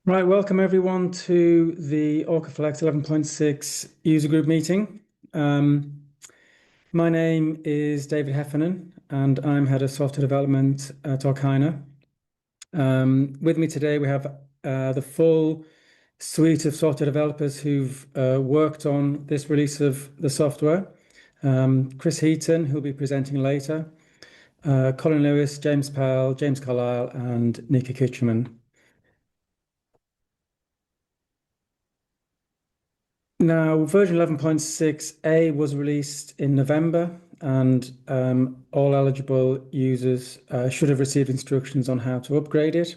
Right, welcome everyone to the OrcaFlex 11.6 user group meeting. My name is David Heffernan and I'm head of software development at Orkina. With me today we have the full suite of software developers who've worked on this release of the software. Chris Heaton, who'll be presenting later, Colin Lewis, James Powell, James Carlisle, and Nika Kitcherman. Now, version 11.6a was released in November, and all eligible users should have received instructions on how to upgrade it.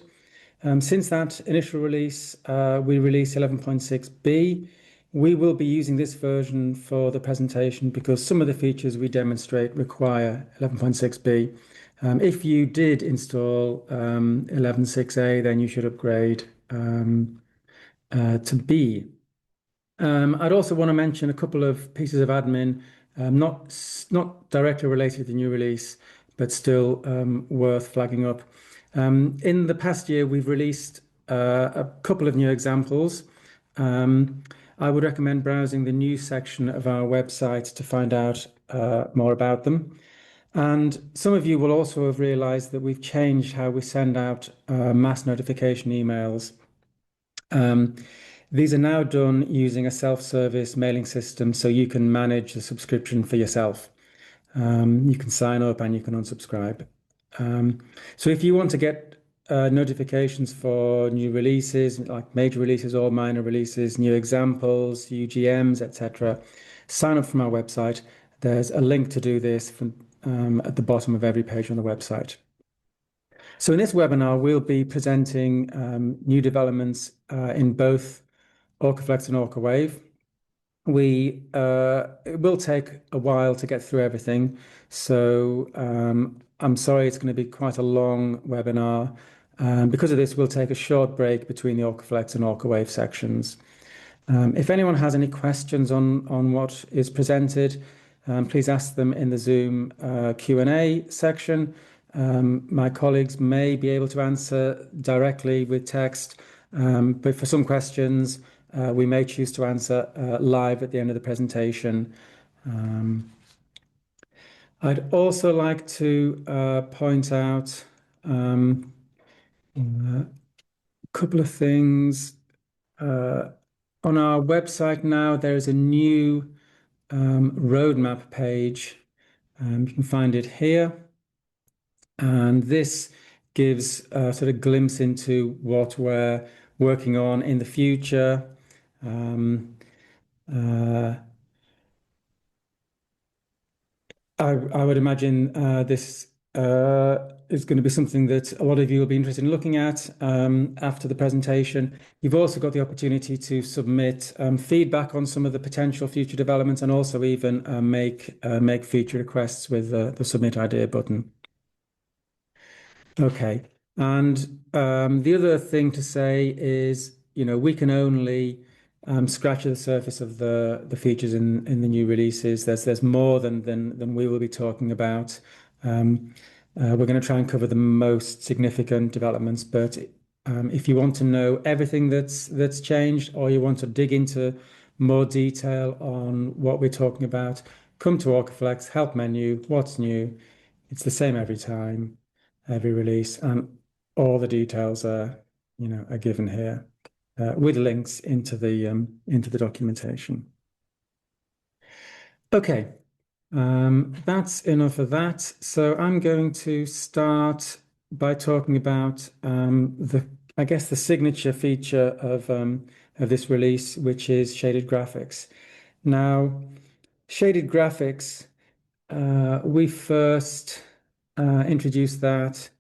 Since that initial release, we released 11.6b. We will be using this version for the presentation because some of the features we demonstrate require 11.6b. If you did install 11.6a, then you should upgrade to B. I'd also want to mention a couple of pieces of admin, not directly related to the new release, but still worth flagging up. In the past year, we've released a couple of new examples. I would recommend browsing the news section of our website to find out more about them. And some of you will also have realized that we've changed how we send out mass notification emails. These are now done using a self-service mailing system, so you can manage the subscription for yourself. You can sign up and you can unsubscribe. So if you want to get notifications for new releases, like major releases or minor releases, new examples, UGMs, etc., sign up from our website. There's a link to do this at the bottom of every page on the website. So in this webinar, we'll be presenting new developments in both OrcaFlex and OrcaWave. It will take a while to get through everything, so I'm sorry it's going to be quite a long webinar. Because of this, we'll take a short break between the OrcaFlex and OrcaWave sections. If anyone has any questions on what is presented, please ask them in the Zoom Q&A section. My colleagues may be able to answer directly with text, but for some questions, we may choose to answer live at the end of the presentation. I'd also like to point out a couple of things. On our website now, there is a new roadmap page. You can find it here. And this gives a sort of glimpse into what we're working on in the future. I would imagine this is going to be something that a lot of you will be interested in looking at after the presentation. You've also got the opportunity to submit feedback on some of the potential future developments and also even make feature requests with the Submit Idea button. Okay, and the other thing to say is, we can only scratch the surface of the features in the new releases. There's more than we will be talking about. We're going to try and cover the most significant developments, but if you want to know everything that's changed, or you want to dig into more detail on what we're talking about, come to OrcaFlex, help menu, what's new. It's the same every time, every release, and all the details are given here with links into the documentation. Okay, that's enough of that. So I'm going to start by talking about I guess the signature feature of this release, which is shaded graphics. Now, shaded graphics, we first introduced that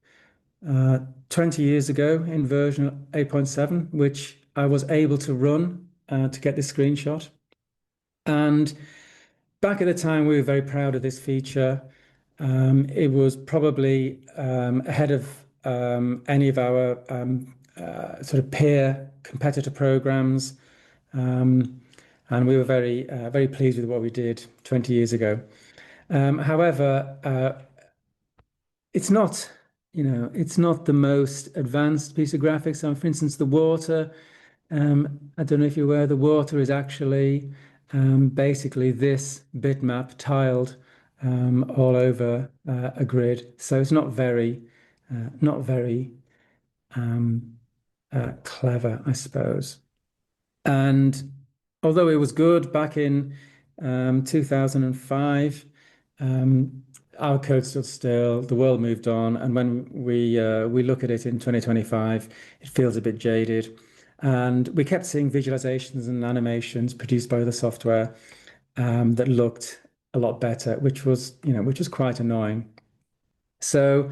20 years ago in version 8.7, which I was able to run to get this screenshot. And back at the time, we were very proud of this feature. It was probably ahead of any of our sort of peer competitor programs. And we were very pleased with what we did 20 years ago. However, it's not, it's not the most advanced piece of graphics. So, for instance, the water, I don't know if you're aware, the water is actually basically this bitmap tiled all over a grid. So it's not very clever, I suppose. And although it was good back in 2005, our code stood still, the world moved on, and when we look at it in 2025, it feels a bit jaded. And we kept seeing visualizations and animations produced by the software that looked a lot better, which was quite annoying. So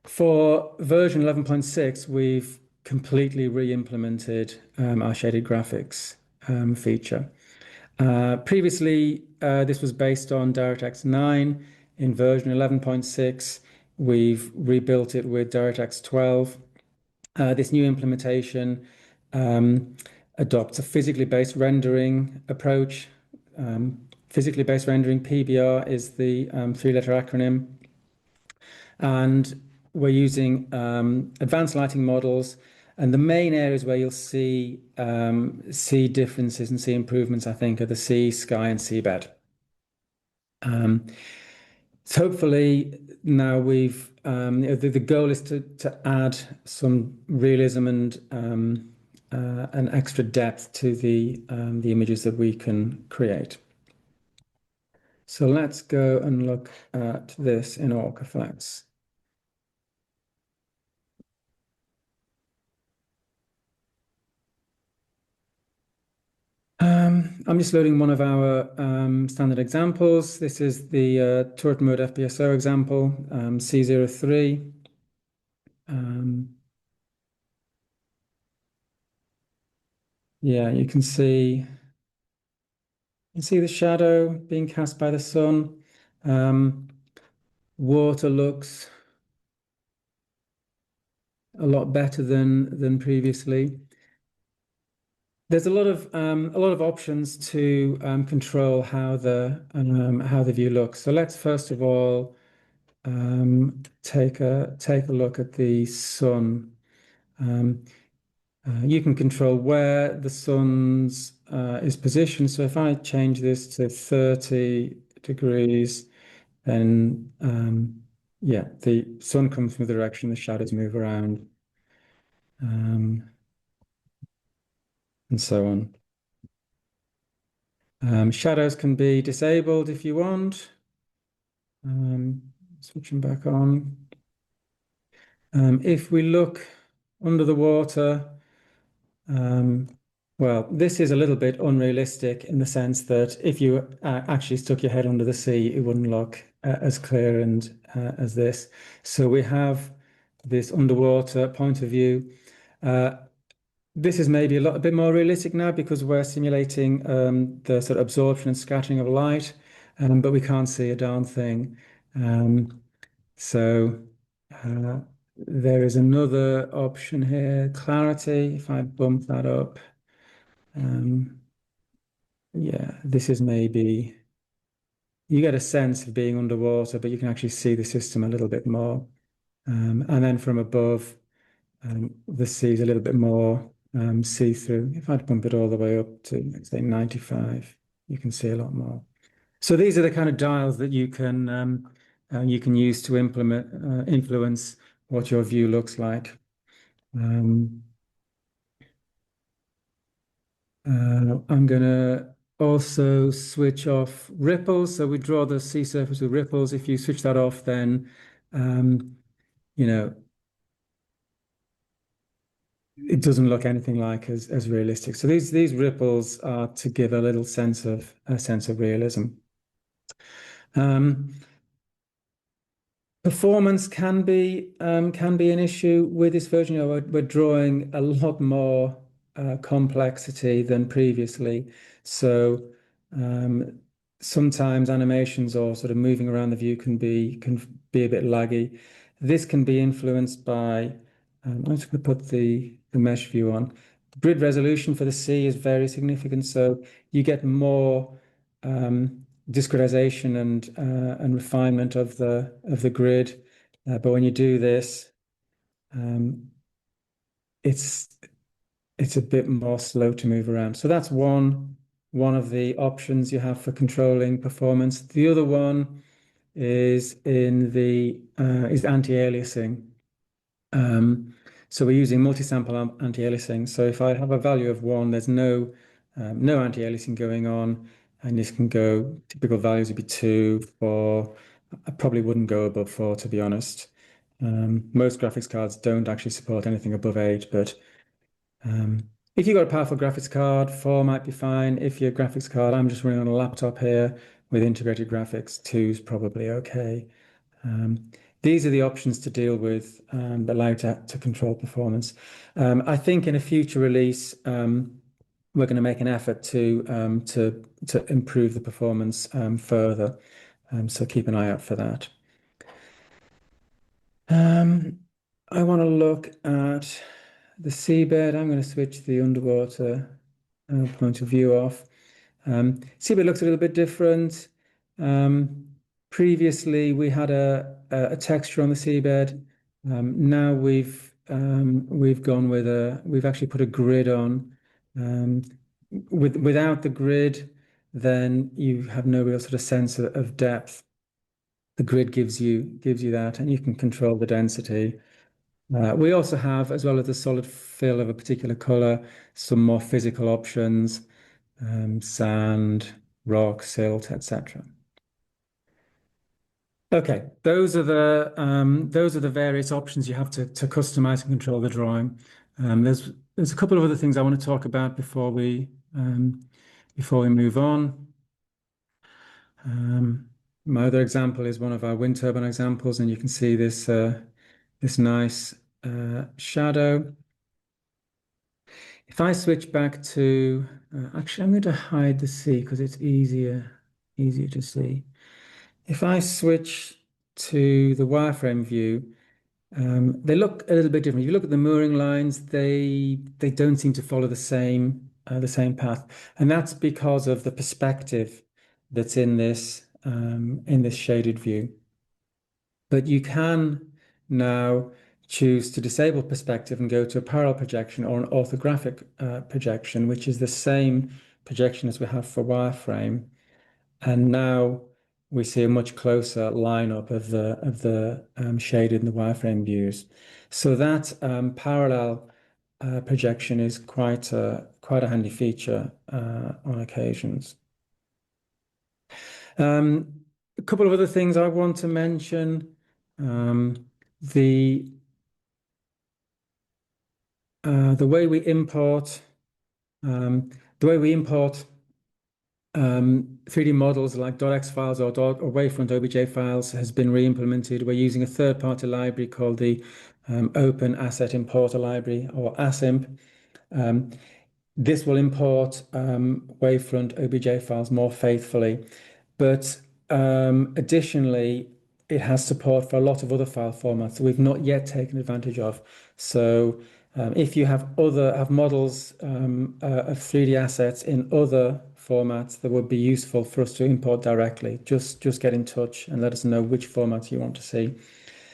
for version 11.6, we've completely re-implemented our shaded graphics feature. Previously, this was based on DirectX 9. In version 11.6, we've rebuilt it with DirectX 12. This new implementation adopts a physically based rendering approach. Physically based rendering, PBR, is the three-letter acronym. And we're using advanced lighting models. And the main areas where you'll see differences and see improvements, I think, are the sea, sky, and seabed. So hopefully now the goal is to add some realism and an extra depth to the images that we can create. So let's go and look at this in OrcaFlex. I'm just loading one of our standard examples. This is the turret mode FPSO example, C03. Yeah, you can see the shadow being cast by the sun. Water looks a lot better than previously. There's a lot of options to control how the view looks. So let's first of all take a look at the sun. You can control where the sun's is positioned. So if I change this to 30 degrees, then yeah, the sun comes from the direction the shadows move around, and so on. Shadows can be disabled if you want. Switch them back on. If we look under the water, well, this is a little bit unrealistic in the sense that if you actually stuck your head under the sea, it wouldn't look as clear and as this. So we have this underwater point of view. This is maybe a bit more realistic now because we're simulating the sort of absorption and scattering of light, but we can't see a darn thing. So there is another option here, clarity. If I bump that up, yeah, this is maybe, you get a sense of being underwater, but you can actually see the system a little bit more. And then from above, the sea is a little bit more see-through. If I'd bump it all the way up to, let's say, 95, you can see a lot more. So these are the kind of dials that you can use to influence what your view looks like. I'm going to also switch off ripples. So we draw the sea surface with ripples. If you switch that off, then it doesn't look anything like as realistic. So these ripples are to give a little sense of realism. Performance can be an issue with this version. We're drawing a lot more complexity than previously. So sometimes animations or sort of moving around the view can be a bit laggy. This can be influenced by. I'm just going to put the mesh view on. The grid resolution for the sea is very significant, so you get more discretization and refinement of the grid. But when you do this, it's it's a bit more slow to move around. So that's one of the options you have for controlling performance. The other one is in the is anti-aliasing. So we're using multi-sample anti-aliasing. So if I have a value of 1, there's no anti-aliasing going on, and this can go, typical values would be 2, 4. I probably wouldn't go above 4, to be honest. Most graphics cards don't actually support anything above 8, but if you've got a powerful graphics card, 4 might be fine. If your graphics card, I'm just running on a laptop here with integrated graphics, 2 is probably okay. These are the options to deal with that allow you to control performance. I think in a future release, we're going to make an effort to improve the performance further. So keep an eye out for that. I want to look at the seabed. I'm going to switch the underwater point of view off. Seabed looks a little bit different. Previously, we had a texture on the seabed. Now we've gone with we've actually put a grid on. Without the grid, then you have no real sort of sense of depth. The grid gives you that, and you can control the density. We also have, as well as the solid fill of a particular color, some more physical options, sand, rock, silt, etc. Okay, those are the various options you have to customize and control the drawing. There's a couple of other things I want to talk about before we move on. My other example is one of our wind turbine examples, and you can see this this nice shadow. If I switch back to, actually, I'm going to hide the sea because it's easier to see. If I switch to the wireframe view, they look a little bit different. If you look at the mooring lines, they don't seem to follow the same path, and that's because of the perspective that's in this shaded view. But you can now choose to disable perspective and go to a parallel projection or an orthographic projection, which is the same projection as we have for wireframe. And now we see a much closer lineup of the shaded and the wireframe views. So that parallel projection is quite a handy feature on occasions. A couple of other things I want to mention. The way we import the way we import 3D models like .x files or wavefront OBJ files has been re-implemented. We're using a third-party library called the Open Asset Importer Library, or ASIMP. This will import wavefront OBJ files more faithfully, but additionally, it has support for a lot of other file formats that we've not yet taken advantage of. So if you have models of 3D assets in other formats that would be useful for us to import directly, just get in touch and let us know which formats you want to see.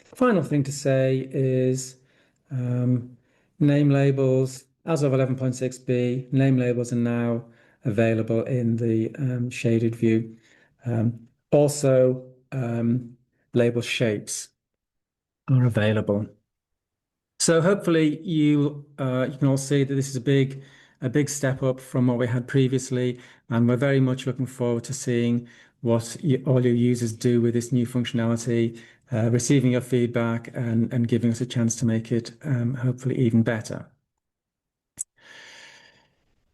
Final thing to say is name labels. As of 11.6b, name labels are now available in the shaded view. Also, label shapes are available. So hopefully you can all see that this is a big step up from what we had previously, and we're very much looking forward to seeing what all your users do with this new functionality, receiving your feedback and giving us a chance to make it hopefully even better.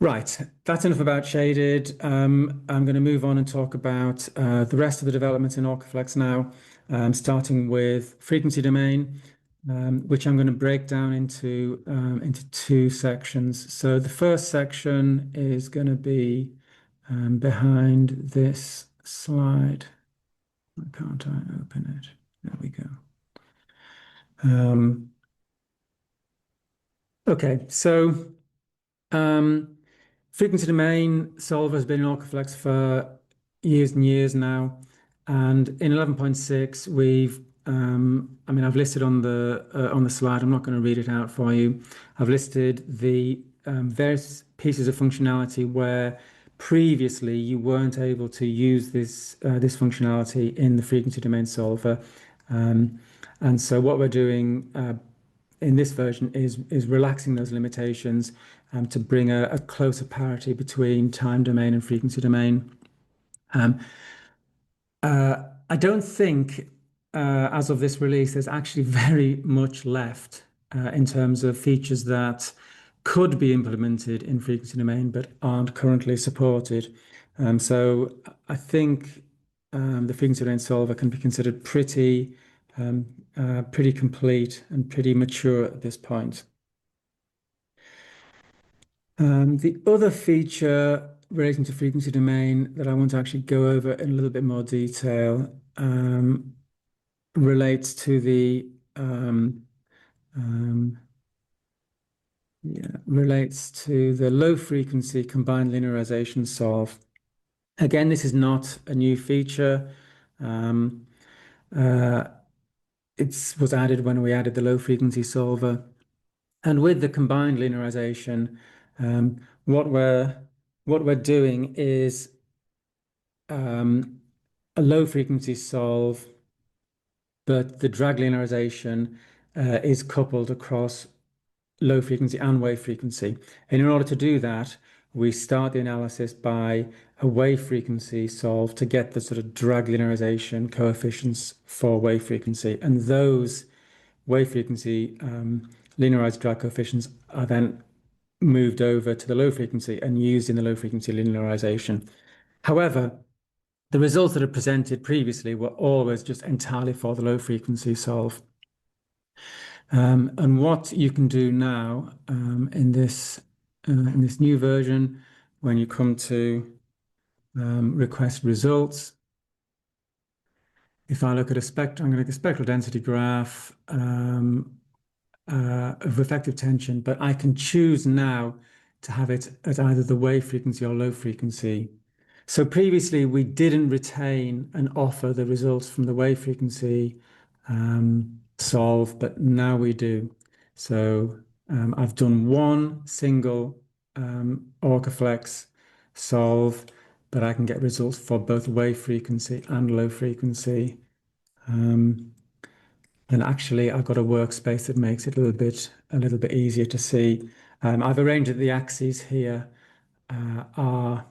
Right, that's enough about shaded. I'm going to move on and talk about the rest of the developments in OrcaFlex now, starting with frequency domain, which I'm going to break down into two sections. So the first section is going to be behind this slide. Why can't I open it? There we go. Okay, so frequency domain solver has been in OrcaFlex for years and years now, and in 11.6 we've I mean, I've listed on the slide. I'm not going to read it out for you. I've listed the various pieces of functionality where previously you weren't able to use this functionality in the frequency domain solver. And so what we're doing in this version is relaxing those limitations to bring a closer parity between time domain and frequency domain. I don't think, as of this release, there's actually very much left in terms of features that could be implemented in frequency domain but aren't currently supported. So I think the frequency domain solver can be considered pretty complete and pretty mature at this point. The other feature relating to frequency domain that I want to actually go over in a little bit more detail relates to the low frequency combined linearization solve. Again, this is not a new feature. It was added when we added the low frequency solver. And with the combined linearization, what we're doing is a low frequency solve, but the drag linearization is coupled across low frequency and wave frequency. And in order to do that, we start the analysis by a wave frequency solve to get the sort of drag linearization coefficients for wave frequency. And those wave frequency linearized drag coefficients are then moved over to the low frequency and used in the low frequency linearization. However, the results that are presented previously were always just entirely for the low frequency solve. And what you can do now in this new version, when you come to request results, if I look at I'm going to look at a spectral density graph of effective tension, but I can choose now to have it at either the wave frequency or low frequency. So previously we didn't retain and offer the results from the wave frequency solve, but now we do. So I've done one single OrcaFlex solve, but I can get results for both wave frequency and low frequency. And actually, I've got a workspace that makes it a little bit easier to see. I've arranged that the axes here are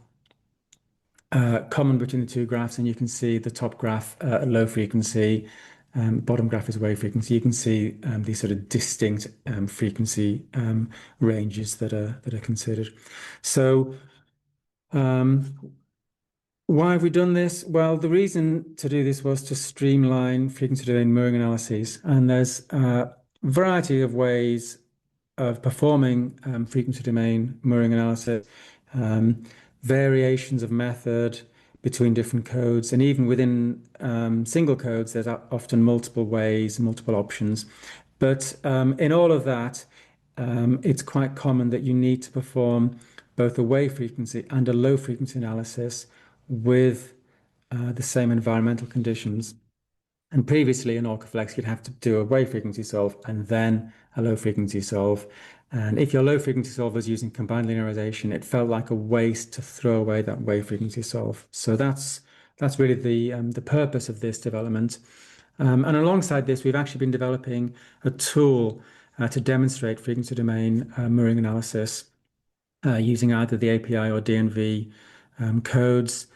common between the two graphs, and you can see the top graph at low frequency, bottom graph is wave frequency. You can see these sort of distinct frequency ranges that are considered. So why have we done this? Well, the reason to do this was to streamline frequency domain mirroring analyses, and there's a variety of ways of performing frequency domain mirroring analysis, variations of method between different codes, and even within single codes, there's often multiple ways, multiple options. But in all of that, it's quite common that you need to perform both a wave frequency and a low frequency analysis with the same environmental conditions. And previously in OrcaFlex, you'd have to do a wave frequency solve and then a low frequency solve. And if your low frequency solve was using combined linearization, it felt like a waste to throw away that wave frequency solve. So that's really the purpose of this development. And alongside this, we've actually been developing a tool to demonstrate frequency domain mirroring analysis using either the API or DNV codes.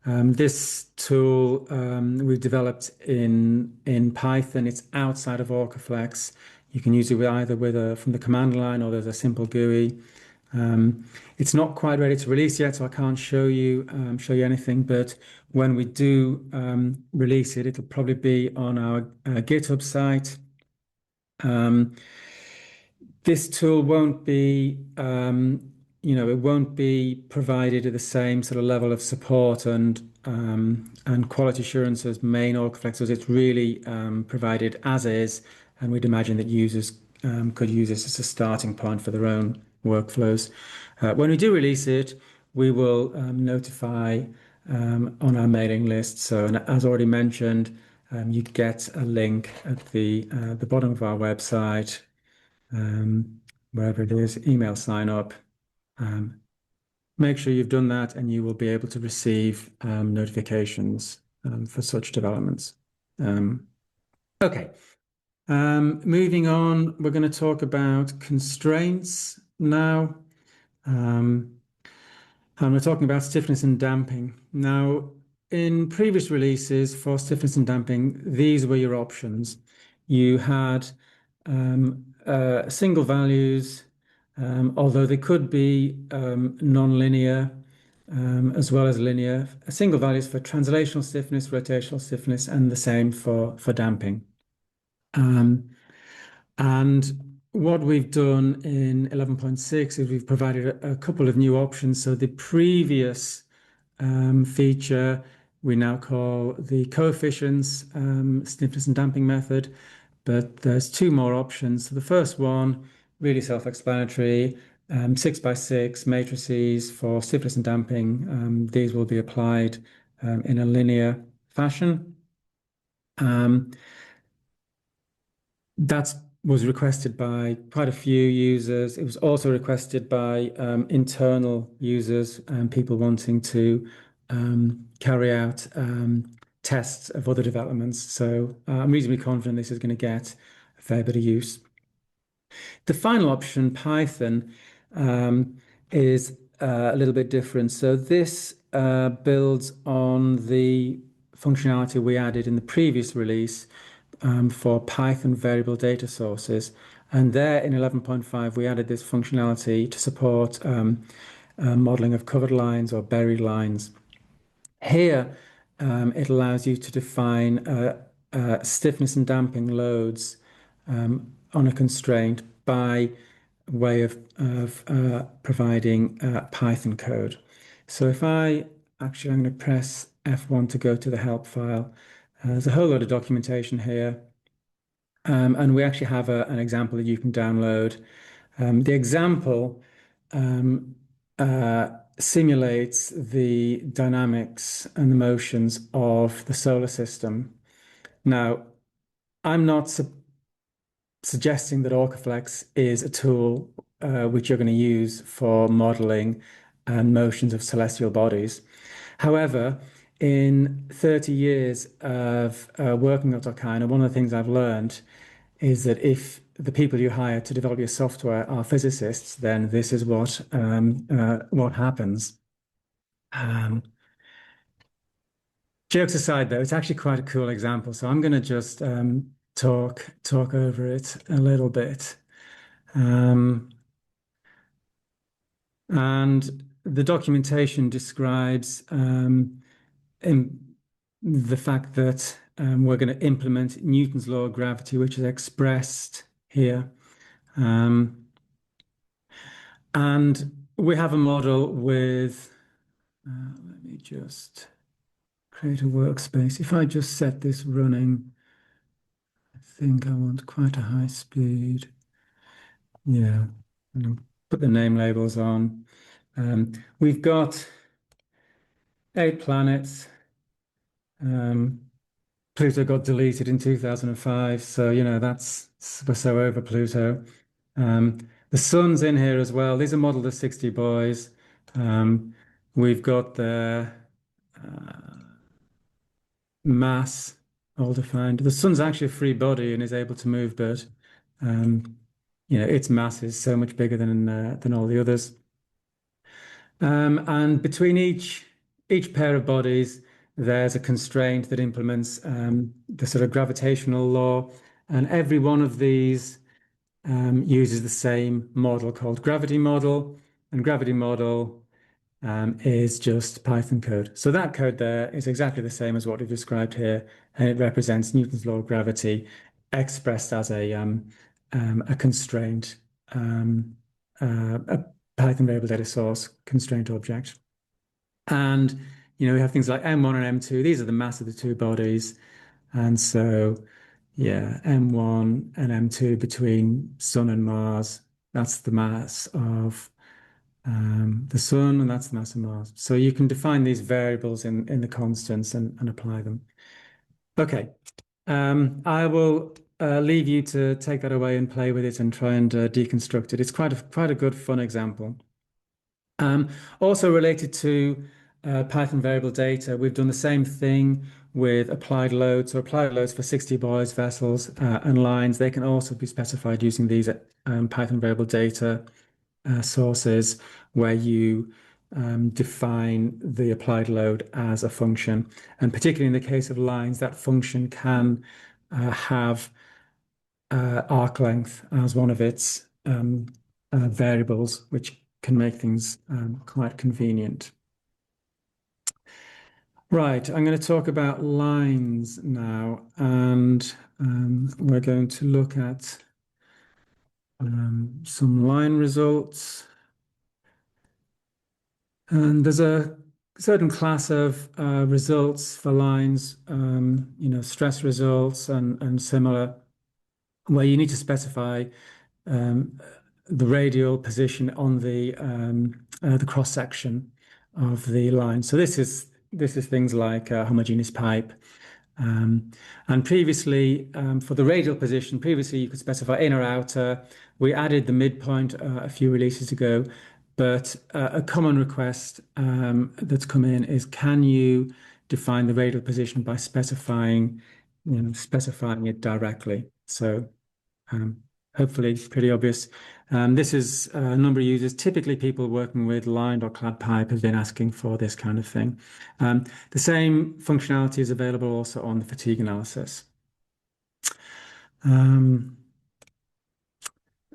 This tool we've developed in Python. It's outside of OrcaFlex. You can use it from the command line, or there's a simple GUI. It's not quite ready to release yet, so I can't show you anything. But when we do release it, it'll probably be on our GitHub site. This tool won't be it won't be provided at the same sort of level of support and quality assurance as main OrcaFlex. It's really provided as is, and we'd imagine that users could use this as a starting point for their own workflows. When we do release it, we will notify on our mailing list. So, and as already mentioned, you get a link at the bottom of our website, wherever it is, email sign up. Make sure you've done that and you will be able to receive notifications for such developments. Okay, moving on, we're going to talk about constraints now. And we're talking about stiffness and damping. Now, in previous releases for stiffness and damping, these were your options. You had single values, although they could be non-linear as well as linear. Single values for translational stiffness, rotational stiffness, and the same for damping. And what we've done in 11.6 is we've provided a couple of new options. So the previous feature we now call the coefficients stiffness and damping method, but there's two more options. So the first one, really self-explanatory, 6x6 matrices for stiffness and damping. These will be applied in a linear fashion. That was requested by quite a few users. It was also requested by internal users and people wanting to carry out tests of other developments. So I'm reasonably confident this is going to get a fair bit of use. The final option, Python, is a little bit different. So this builds on the functionality we added in the previous release for Python variable data sources. And there in 11.5, we added this functionality to support modeling of covered lines or buried lines. Here, it allows you to define stiffness and damping loads on a constraint by way of providing Python code. So if I'm going to press F1 to go to the help file. There's a whole lot of documentation here. And we actually have an example that you can download. The example simulates the dynamics and the motions of the solar system. Now, I'm not suggesting that OrcaFlex is a tool which you're going to use for modeling and motions of celestial bodies. However, in 30 years of working at Turbines, one of the things I've learned is that if the people you hire to develop your software are physicists, then this is what happens. Jokes aside, though, it's actually quite a cool example. So I'm going to just talk over it a little bit. And the documentation describes the fact that we're going to implement Newton's law of gravity, which is expressed here. And we have a model with, let me just create a workspace. If I just set this running, I think I want quite a high speed. Yeah, put the name labels on. We've got 8 planets. Pluto got deleted in 2005, so we're so over Pluto. The sun's in here as well. These are modeled as 60 boys. We've got the mass all defined. The sun's actually a free body and is able to move, but its mass is so much bigger than all the others. And between each pair of bodies, there's a constraint that implements the sort of gravitational law, and every one of these uses the same model called gravity model, and gravity model is just Python code. So that code there is exactly the same as what we've described here, and it represents Newton's law of gravity expressed as a constraint, a Python variable data source constraint object. And we have things like M1 and M2. These are the mass of the two bodies. And so, yeah, M1 and M2 between Sun and Mars, that's the mass of the Sun, and that's the mass of Mars. So you can define these variables in the constants and apply them. Okay. I will leave you to take that away and play with it and try and deconstruct it. It's quite a good fun example. Also related to Python variable data, we've done the same thing with applied loads. So applied loads for 60 buoys, vessels, and lines, they can also be specified using these Python variable data sources where you define the applied load as a function. And particularly in the case of lines, that function can have arc length as one of its variables, which can make things quite convenient. Right, I'm going to talk about lines now, and we're going to look at some line results. And there's a certain class of results for lines, stress results and similar, where you need to specify um, the radial position on the cross section of the line. So this is things like a homogeneous pipe. And previously, for the radial position, previously you could specify inner outer. We added the midpoint a few releases ago, but a common request that's come in is, can you define the radial position by specifying it directly? So um, hopefully it's pretty obvious. This is a number of users, typically people working with lined or clad pipe, have been asking for this kind of thing. The same functionality is available also on the fatigue analysis.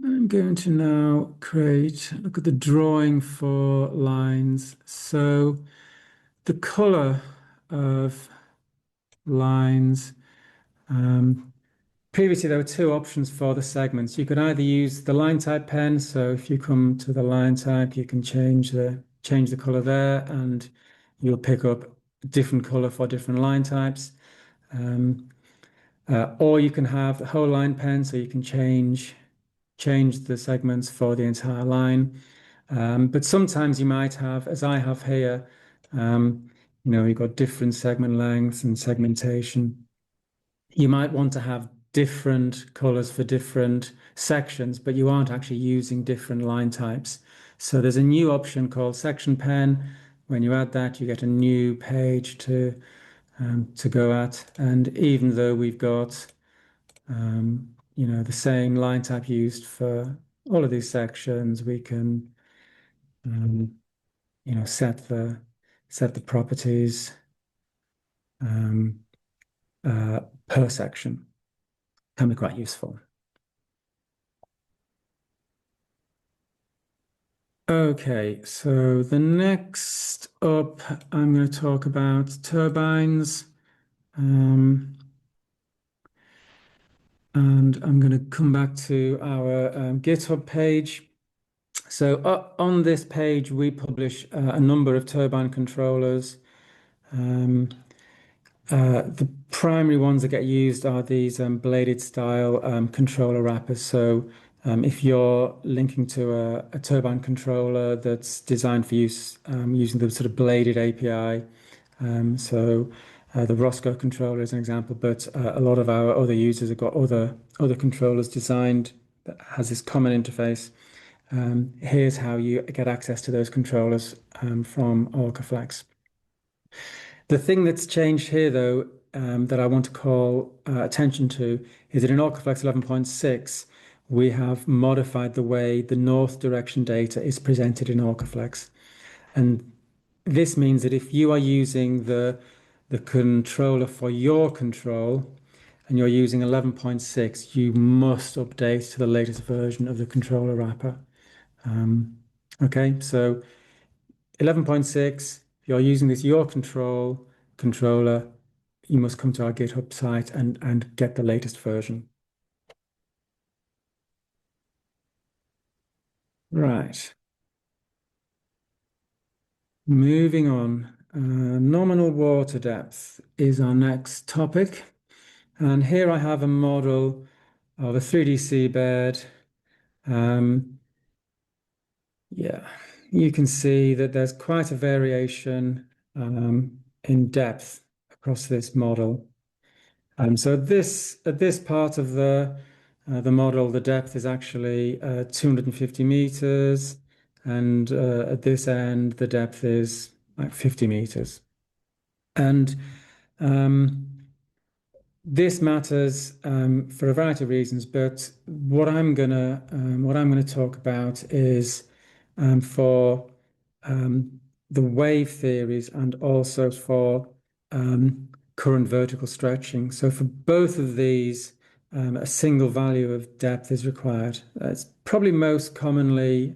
I'm going to now look at the drawing for lines. So the color of lines, previously, there were two options for the segments. You could either use the line type pen. So if you come to the line type, you can change the color there, and you'll pick up a different color for different line types. Or you can have the whole line pen, so you can change the segments for the entire line. But sometimes you might have, as I have here, you've got different segment lengths and segmentation. You might want to have different colors for different sections, but you aren't actually using different line types. So there's a new option called section pen. When you add that, you get a new page to go at. And even though we've got the same line type used for all of these sections, we can set the properties per section. Can be quite useful. Okay, so the next up, I'm going to talk about turbines. And I'm going to come back to our GitHub page. So on this page, we publish a number of turbine controllers. The primary ones that get used are these bladed style controller wrappers. So if you're linking to a turbine controller that's designed for use using the sort of bladed API, the Roscoe controller is an example, but a lot of our other users have got other controllers designed that has this common interface. Here's how you get access to those controllers from OrcaFlex. The thing that's changed here, though, that I want to call attention to is that in OrcaFlex 11.6, we have modified the way the north direction data is presented in OrcaFlex. And this means that if you are using the controller for your control and you're using 11.6, you must update to the latest version of the controller wrapper. Okay, so 11.6, if you're using this your controller, you must come to our GitHub site and get the latest version. Right. Moving on. Nominal water depth is our next topic. And here I have a model of a 3D seabed. Yeah, you can see that there's quite a variation in depth across this model. So at this part of the model, the depth is actually 250 meters, and at this end, the depth is like 50 meters. And um, this matters for a variety of reasons, but what I'm gonna talk about is for the wave theories and also for current vertical stretching. So for both of these, a single value of depth is required. It's probably most commonly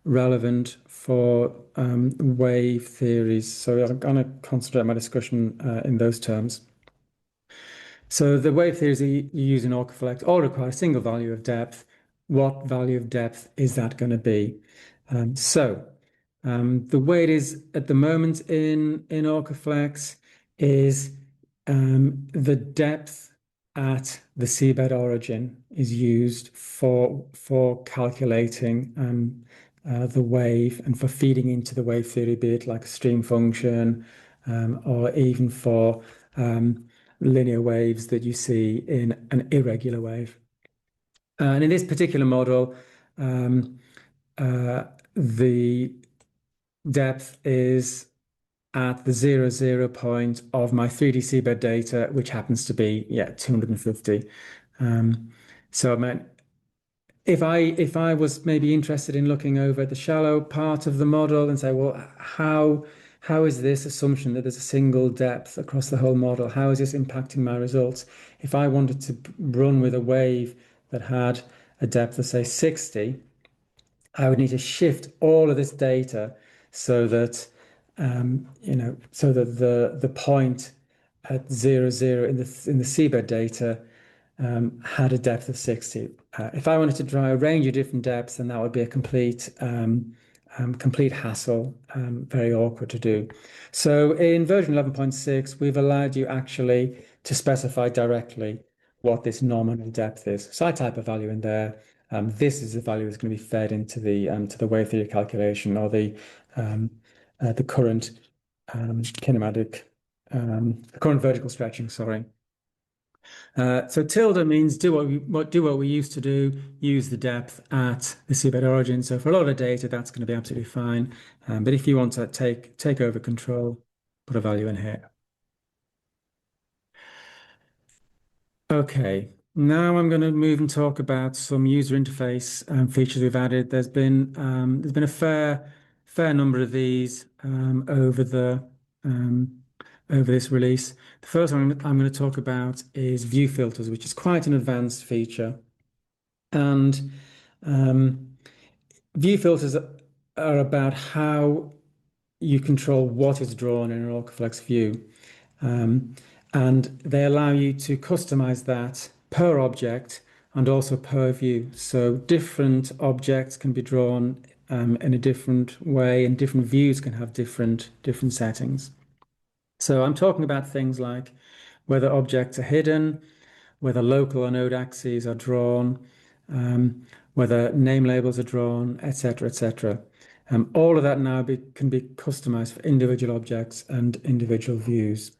relevant for wave theories. So I'm going to concentrate my discussion in those terms. So the wave theories you use in OrcaFlex all require a single value of depth. What value of depth is that going to be? The way it is at the moment in OrcaFlex is the depth at the seabed origin is used for calculating the wave and for feeding into the wave theory, be it like a stream function or even for linear waves that you see in an irregular wave. And in this particular model, the depth is at the 0, 0 point of my 3D seabed data, which happens to be, 250. So I mean, if I was maybe interested in looking over the shallow part of the model and say, well, how is this assumption that there's a single depth across the whole model? How is this impacting my results? If I wanted to run with a wave that had a depth of say 60, I would need to shift all of this data so that so that the point at 0, 0 in the seabed data had a depth of 60. If I wanted to draw a range of different depths, then that would be a complete hassle, very awkward to do. So in version 11.6, we've allowed you actually to specify directly what this nominal depth is. So I type a value in there. This is the value that's going to be fed into the wave theory calculation or the current kinematic, the current vertical stretching, sorry. So tilde means do what we used to do, use the depth at the seabed origin. So for a lot of data, that's going to be absolutely fine. But if you want to take over control, put a value in here. Okay, now I'm going to move and talk about some user interface features we've added. There's been a fair number of these over this release. The first one I'm going to talk about is view filters, which is quite an advanced feature. And view filters are about how you control what is drawn in an OrcaFlex view. And they allow you to customize that per object and also per view. So different objects can be drawn in a different way, and different views can have different settings. So I'm talking about things like whether objects are hidden, whether local or node axes are drawn, whether name labels are drawn, etc., etc. All of that now can be customized for individual objects and individual views.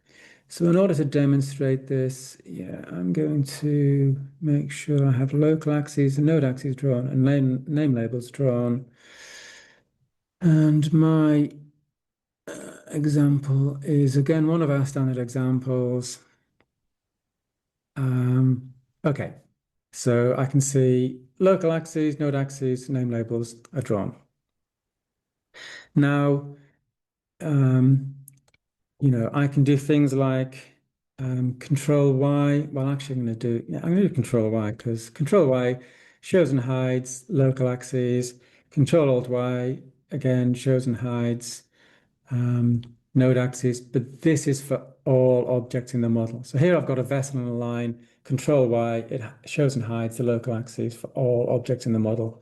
So in order to demonstrate this, I'm going to make sure I have local axes and node axes drawn and name labels drawn. And my example is again one of our standard examples. Okay, so I can see local axes, node axes, name labels are drawn. Now, I can do things like Control Y. Well, actually, I'm going to do Control Y because Control Y shows and hides local axes. Control Alt Y again shows and hides node axes, but this is for all objects in the model. So here I've got a vessel and a line. Control Y, it shows and hides the local axes for all objects in the model.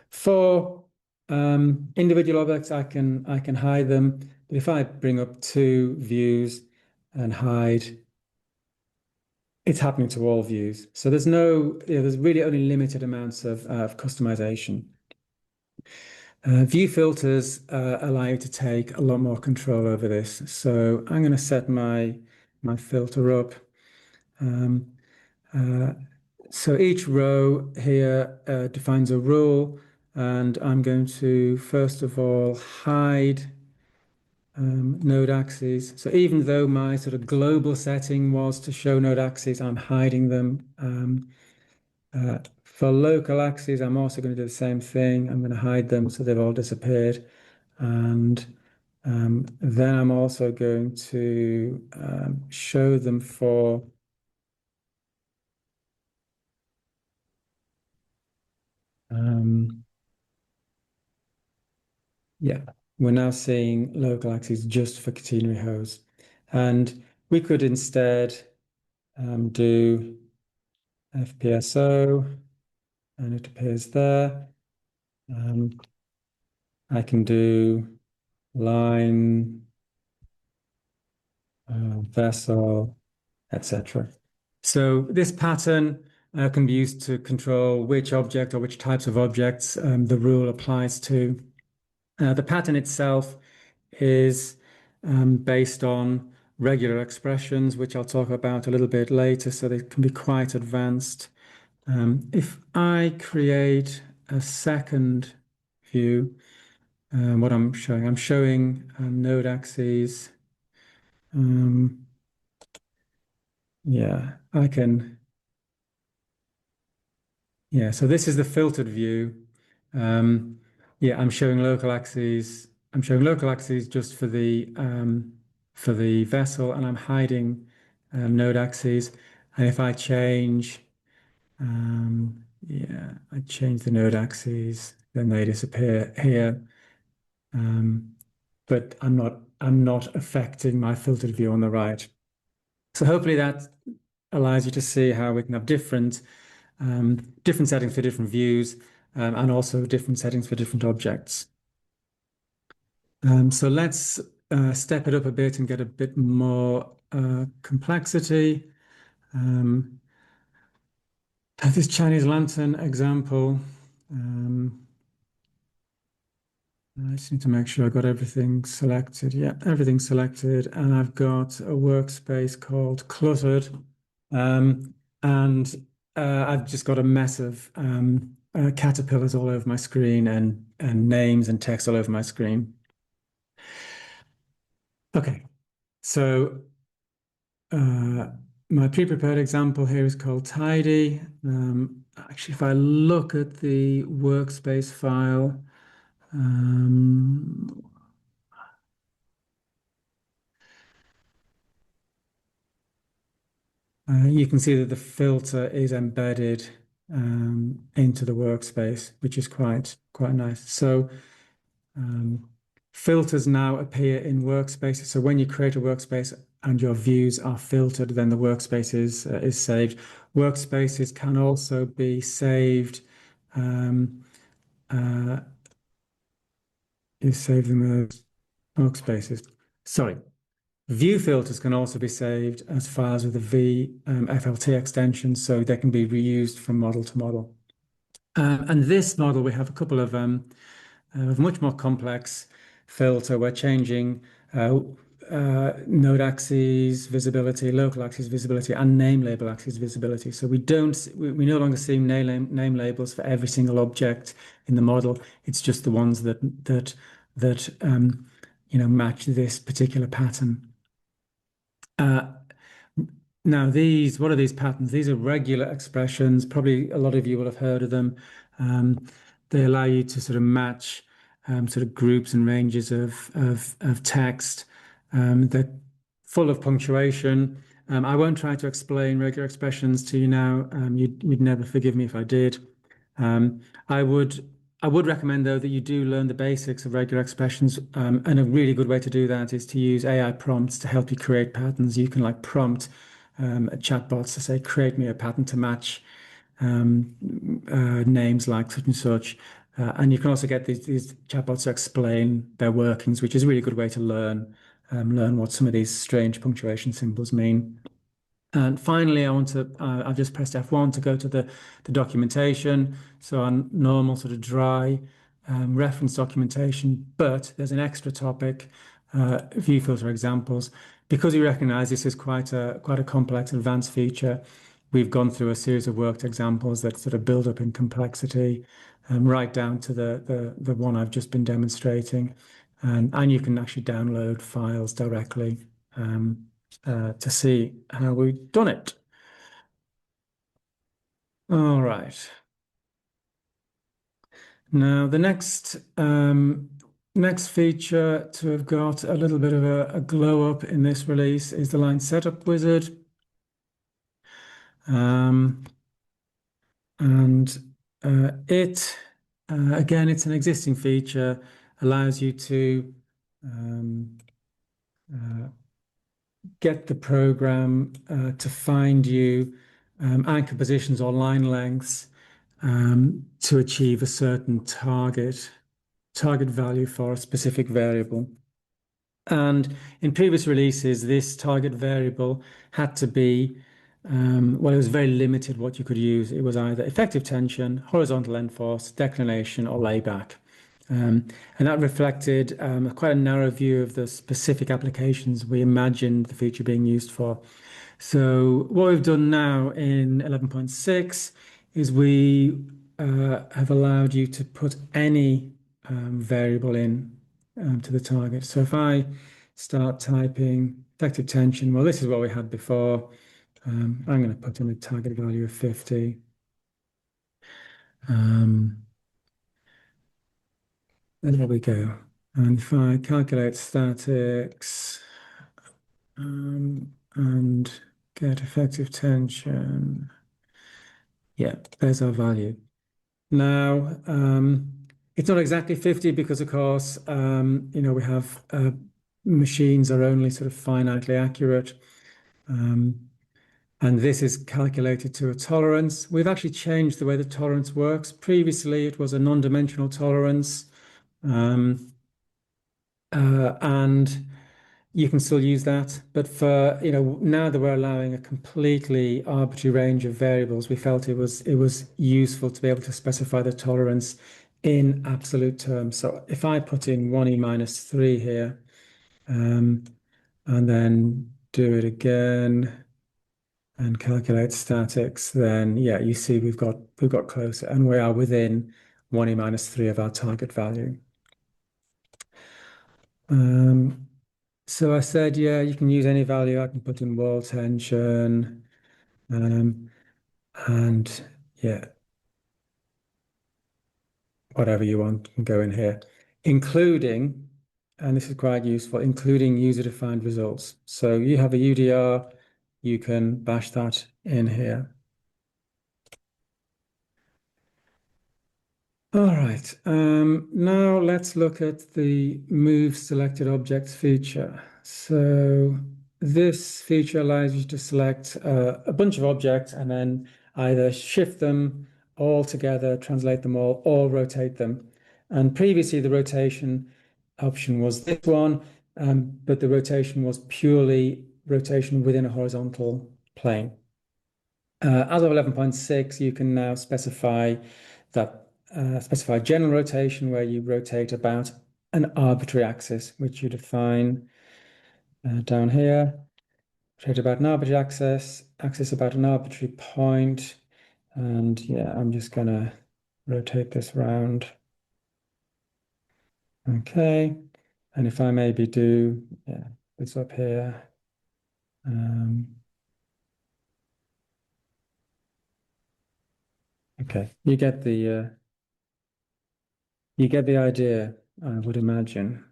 For individual objects, I can hide them. But if I bring up two views and hide, it's happening to all views. So there's there's really only limited amounts of customization. View filters allow you to take a lot more control over this. So I'm going to set my my filter up. So each row here defines a rule, and I'm going to first of all hide node axes. So even though my sort of global setting was to show node axes, I'm hiding them. For local axes, I'm also going to do the same thing. I'm going to hide them so they've all disappeared. And then I'm also going to show them for yeah, we're now seeing local axes just for catenary hose. And we could instead do FPSO, and it appears there. I can do line, vessel, etc. So this pattern can be used to control which object or which types of objects the rule applies to. The pattern itself is based on regular expressions, which I'll talk about a little bit later, so they can be quite advanced. If I create a second view, what I'm showing node axes. Yeah, I can. Yeah, so this is the filtered view. Yeah, I'm showing local axes. I'm showing local axes just for the vessel, and I'm hiding node axes. And if I change, yeah, I change the node axes, then they disappear here. But I'm not affecting my filtered view on the right. So hopefully that allows you to see how we can have different settings for different views, and also different settings for different objects. So let's step it up a bit and get a bit more complexity. This Chinese lantern example. I just need to make sure I got everything selected. Yeah, everything's selected, and I've got a workspace called cluttered, and I've just got a mess of caterpillars all over my screen and names and text all over my screen. Okay, so my pre-prepared example here is called tidy. Actually, if I look at the workspace file, you can see that the filter is embedded into the workspace, which is quite nice. So filters now appear in workspaces. So when you create a workspace and your views are filtered, then the workspace is saved. Workspaces can also be saved. You save them as workspaces. Sorry. View filters can also be saved as files with a FLT extension, so they can be reused from model to model. And this model, we have a couple of much more complex filter. We're changing node axes visibility, local axis visibility, and name label axis visibility. So we no longer see name labels for every single object in the model. It's just the ones that match this particular pattern. Now what are these patterns? These are regular expressions. Probably a lot of you will have heard of them. They allow you to sort of match sort of groups and ranges of text. They're full of punctuation. I won't try to explain regular expressions to you now. You'd never forgive me if I did. I would recommend, though, that you do learn the basics of regular expressions. And a really good way to do that is to use AI prompts to help you create patterns. You can prompt chatbots to say, create me a pattern to match names like such and such. And you can also get these chatbots to explain their workings, which is a really good way to learn what some of these strange punctuation symbols mean. And finally, I've just pressed F1 to go to the documentation. So on normal sort of dry reference documentation, but there's an extra topic, view filter examples, because we recognize this is quite a complex advanced feature, we've gone through a series of worked examples that sort of build up in complexity, right down to the one I've just been demonstrating. And you can actually download files directly to see how we've done it. All right. Now the next feature to have got a little bit of a glow up in this release is the line setup wizard. And again, it's an existing feature, allows you to get the program to find you anchor positions or line lengths to achieve a certain target value for a specific variable. And in previous releases, this target variable had to be, well, it was very limited what you could use. It was either effective tension, horizontal end force, declination, or layback. And that reflected quite a narrow view of the specific applications we imagined the feature being used for. So what we've done now in 11.6 is we have allowed you to put any variable in to the target. So if I start typing effective tension, well, this is what we had before. I'm going to put in a target value of 50. There we go. And if I calculate statics and get effective tension, yeah, there's our value. Now, it's not exactly 50 because, of course, we have machines are only sort of finitely accurate. And this is calculated to a tolerance. We've actually changed the way the tolerance works. Previously, it was a non-dimensional tolerance. And you can still use that. But for, now that we're allowing a completely arbitrary range of variables, we felt it was useful to be able to specify the tolerance in absolute terms. So if I put in 1e minus 3 here, and then do it again and calculate statics, then yeah, you see we've got closer, and we are within 1e minus 3 of our target value. So I said, yeah, you can use any value. I can put in wall tension, and yeah, whatever you want can go in here, including, and this is quite useful, including user-defined results. So you have a UDR, you can bash that in here. All right, now let's look at the Move Selected Objects feature. So this feature allows you to select a bunch of objects and then either shift them all together, translate them all, or rotate them. And previously the rotation option was this one, but the rotation was purely rotation within a horizontal plane. As of 11.6, you can now specify general rotation where you rotate about an arbitrary axis, which you define down here. Rotate about an arbitrary axis about an arbitrary point. And yeah, I'm just going to rotate this round. Okay. And if I maybe do, yeah, this up here. Okay, you get the idea, I would imagine.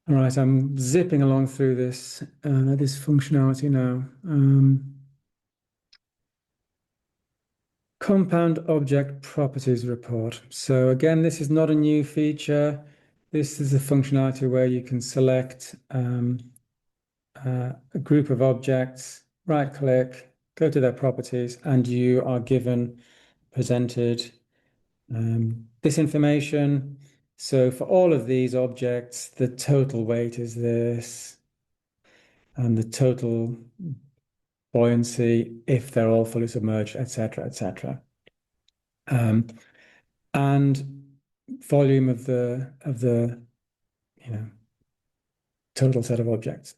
All right, I'm zipping along through this functionality now. Compound Object Properties Report. So again, this is not a new feature. This is a functionality where you can select a group of objects, right-click, go to their properties, and you are presented this information. So for all of these objects, the total weight is this, and the total buoyancy if they're all fully submerged, etc., etc. And volume of the total set of objects.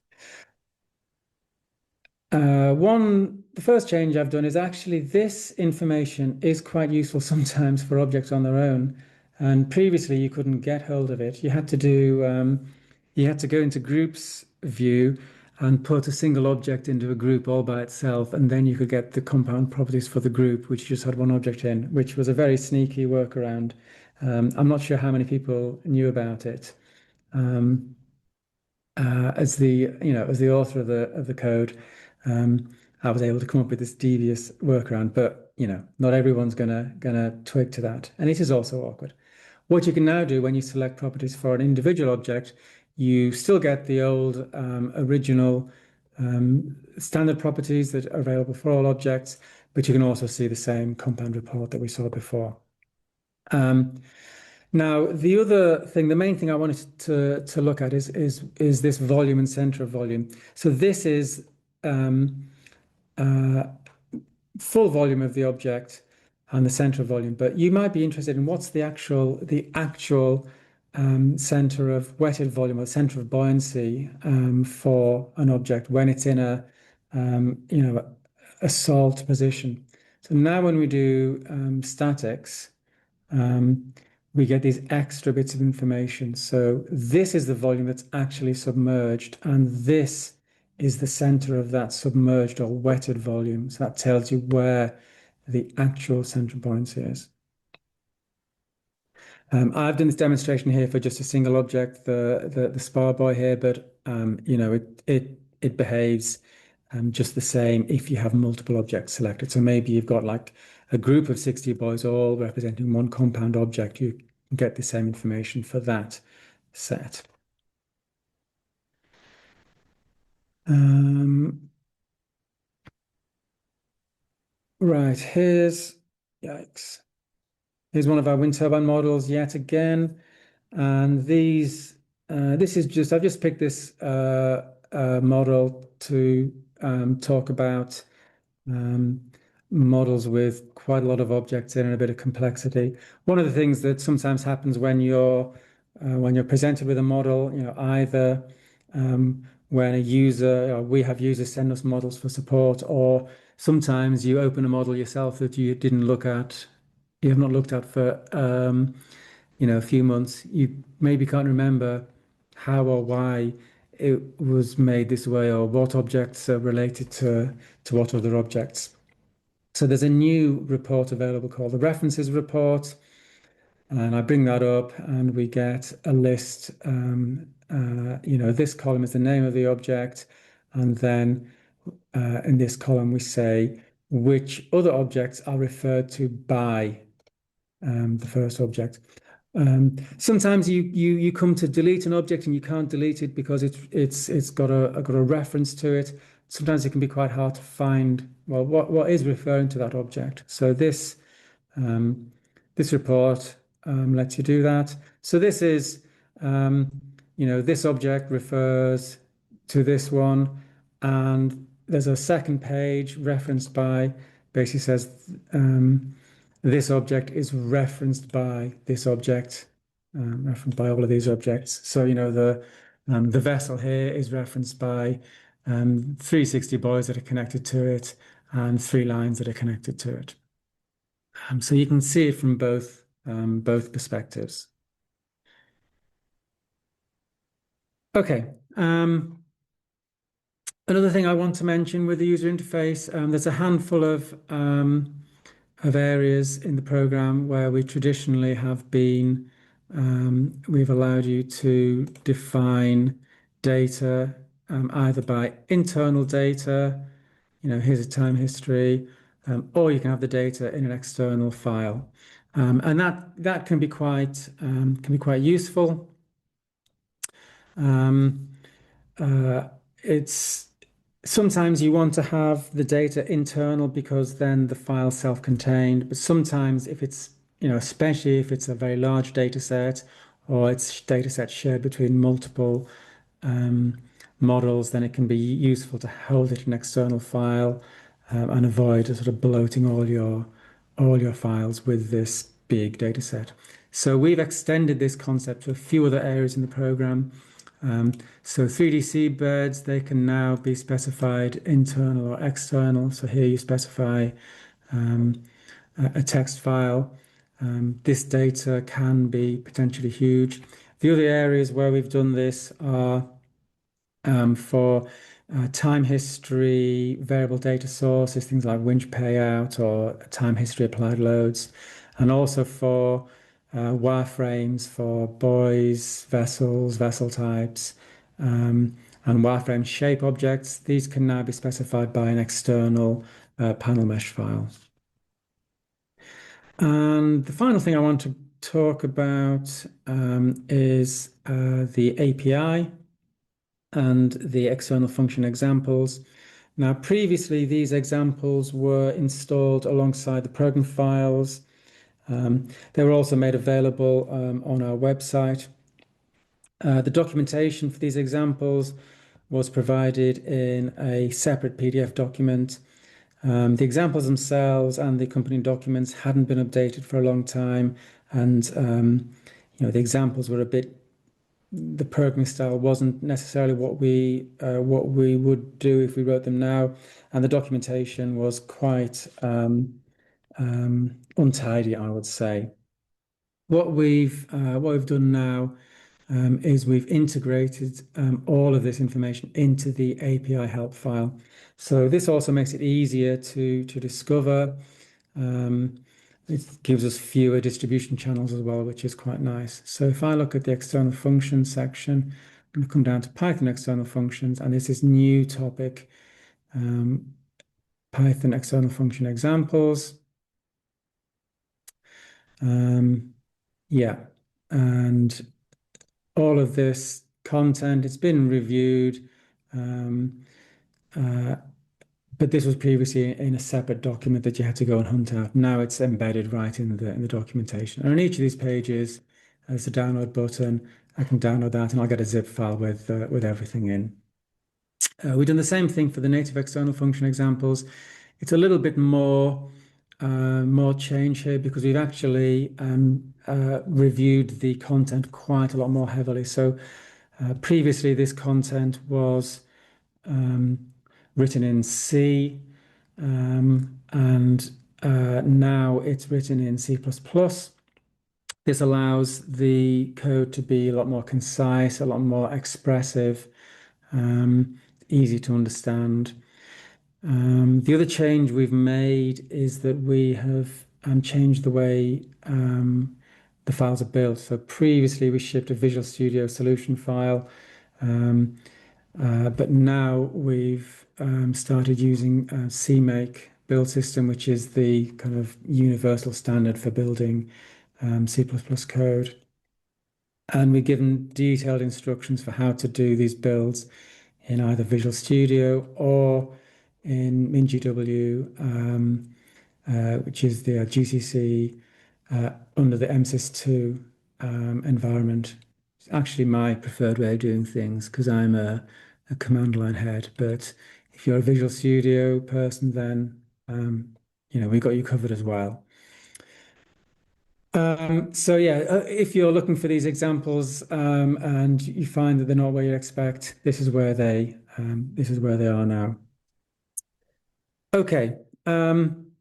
The first change I've done is actually this information is quite useful sometimes for objects on their own. And previously you couldn't get hold of it. You had to you had to go into groups view and put a single object into a group all by itself, and then you could get the compound properties for the group, which just had one object in, which was a very sneaky workaround. I'm not sure how many people knew about it. As the author of the code, I was able to come up with this devious workaround, but not everyone's gonna twig to that, and it is also awkward. What you can now do when you select properties for an individual object, you still get the old original standard properties that are available for all objects, but you can also see the same compound report that we saw before. Now, the other thing, the main thing I wanted to look at is this volume and center of volume. So this is full volume of the object and the center of volume, but you might be interested in what's the actual center of wetted volume or center of buoyancy for an object when it's in a a salt position. So now when we do statics, we get these extra bits of information. So this is the volume that's actually submerged, and this is the center of that submerged or wetted volume. So that tells you where the actual center of buoyancy is. I've done this demonstration here for just a single object, the spar buoy here, but it behaves just the same if you have multiple objects selected. So maybe you've got like a group of 60 buoys all representing one compound object. You get the same information for that set. Right, yikes. Here's one of our wind turbine models yet again. And this is I've just picked this model to talk about models with quite a lot of objects in and a bit of complexity. One of the things that sometimes happens when you're presented with a model, either when a user, or we have users send us models for support, or sometimes you open a model yourself that you have not looked at for a few months. You maybe can't remember how or why it was made this way, or what objects are related to what other objects. So there's a new report available called the references report, and I bring that up and we get a list. This column is the name of the object, and then in this column we say which other objects are referred to by the first object. Sometimes you come to delete an object and you can't delete it because it's got a reference to it. Sometimes it can be quite hard to find, well, what is referring to that object. So this report lets you do that. So this is this object refers to this one, and there's a second page referenced by, basically says this object is referenced by this object, referenced by all of these objects. So the vessel here is referenced by 360 buoys that are connected to it and 3 lines that are connected to it. So you can see it from both perspectives. Okay. Another thing I want to mention with the user interface, there's a handful of areas in the program where we traditionally have been, we've allowed you to define data either by internal data, here's a time history, or you can have the data in an external file, and that can be quite useful. It's sometimes you want to have the data internal because then the file's self-contained, but sometimes if it's, especially if it's a very large data set or it's data set shared between multiple models, then it can be useful to hold it in an external file and avoid sort of bloating all your files with this big data set. So we've extended this concept to a few other areas in the program. So 3D seabeds, they can now be specified internal or external. So here you specify a text file. This data can be potentially huge. The other areas where we've done this are for time history, variable data sources, things like winch payout or time history applied loads, and also for wireframes for buoys, vessels, vessel types, and wireframe shape objects. These can now be specified by an external panel mesh file. And the final thing I want to talk about is the API and the external function examples. Now, previously, these examples were installed alongside the program files. They were also made available on our website. The documentation for these examples was provided in a separate PDF document. The examples themselves and the accompanying documents hadn't been updated for a long time, and the examples were the programming style wasn't necessarily what we would do if we wrote them now, and the documentation was quite untidy, I would say. What we've done now is we've integrated all of this information into the API help file. So this also makes it easier to discover. It gives us fewer distribution channels as well, which is quite nice. So if I look at the external functions section, I'm going to come down to Python external functions, and there's this new topic, Python external function examples. Yeah, and all of this content, it's been reviewed, but this was previously in a separate document that you had to go and hunt out. Now it's embedded right in the documentation. And on each of these pages, there's a download button. I can download that and I'll get a zip file with everything in. We've done the same thing for the native external function examples. It's a little bit more change here because we've actually reviewed the content quite a lot more heavily. So previously this content was written in C, and now it's written in C++. This allows the code to be a lot more concise, a lot more expressive, easy to understand. The other change we've made is that we have changed the way the files are built. So previously we shipped a Visual Studio solution file, but now we've started using CMake build system, which is the kind of universal standard for building C++ code. And we're given detailed instructions for how to do these builds in either Visual Studio or in MinGW, which is the GCC under the MSys2 environment. It's actually my preferred way of doing things because I'm a command line head. But if you're a Visual Studio person, then we've got you covered as well. So yeah, if you're looking for these examples and you find that they're not where you expect, this is where they are now. Okay,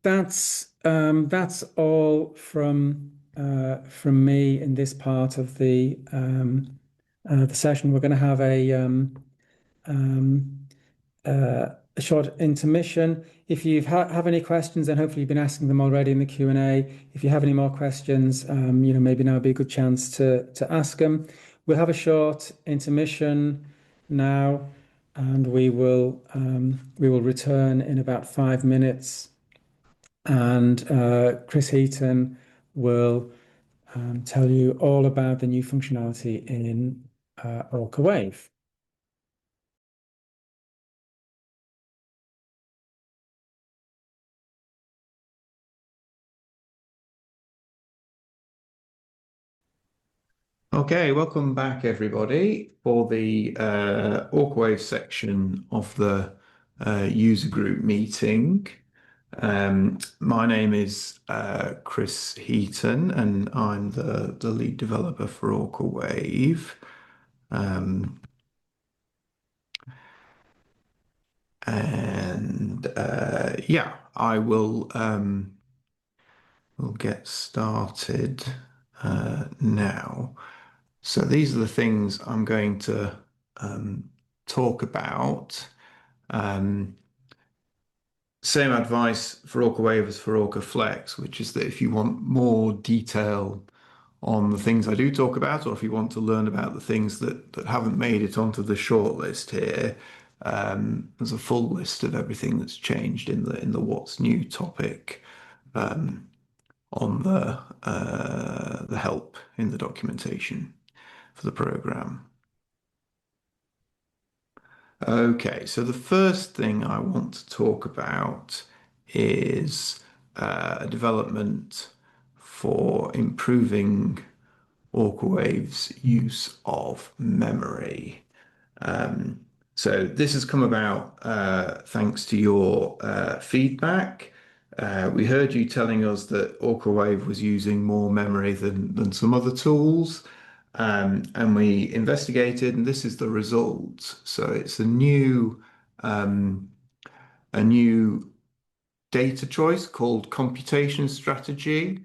that's all from me in this part of the session. We're going to have a short intermission. If you have any questions, then hopefully you've been asking them already in the Q&A. If you have any more questions, maybe now would be a good chance to ask them. We'll have a short intermission now, and we will return in about 5 minutes. And Chris Heaton will tell you all about the new functionality in OrcaWave. Okay, welcome back everybody for the OrcaWave section of the user group meeting. My name is Chris Heaton and I'm the lead developer for OrcaWave. yeah, I will we'll get started now. So these are the things I'm going to talk about. Same advice for OrcaWave as for OrcaFlex, which is that if you want more detail on the things I do talk about, or if you want to learn about the things that haven't made it onto the shortlist here, there's a full list of everything that's changed in the what's new topic on the help in the documentation for the program. Okay, so the first thing I want to talk about is a development for improving OrcaWave's use of memory. So this has come about thanks to your feedback. We heard you telling us that OrcaWave was using more memory than some other tools. And we investigated, and this is the result. So it's a new data choice called computation strategy.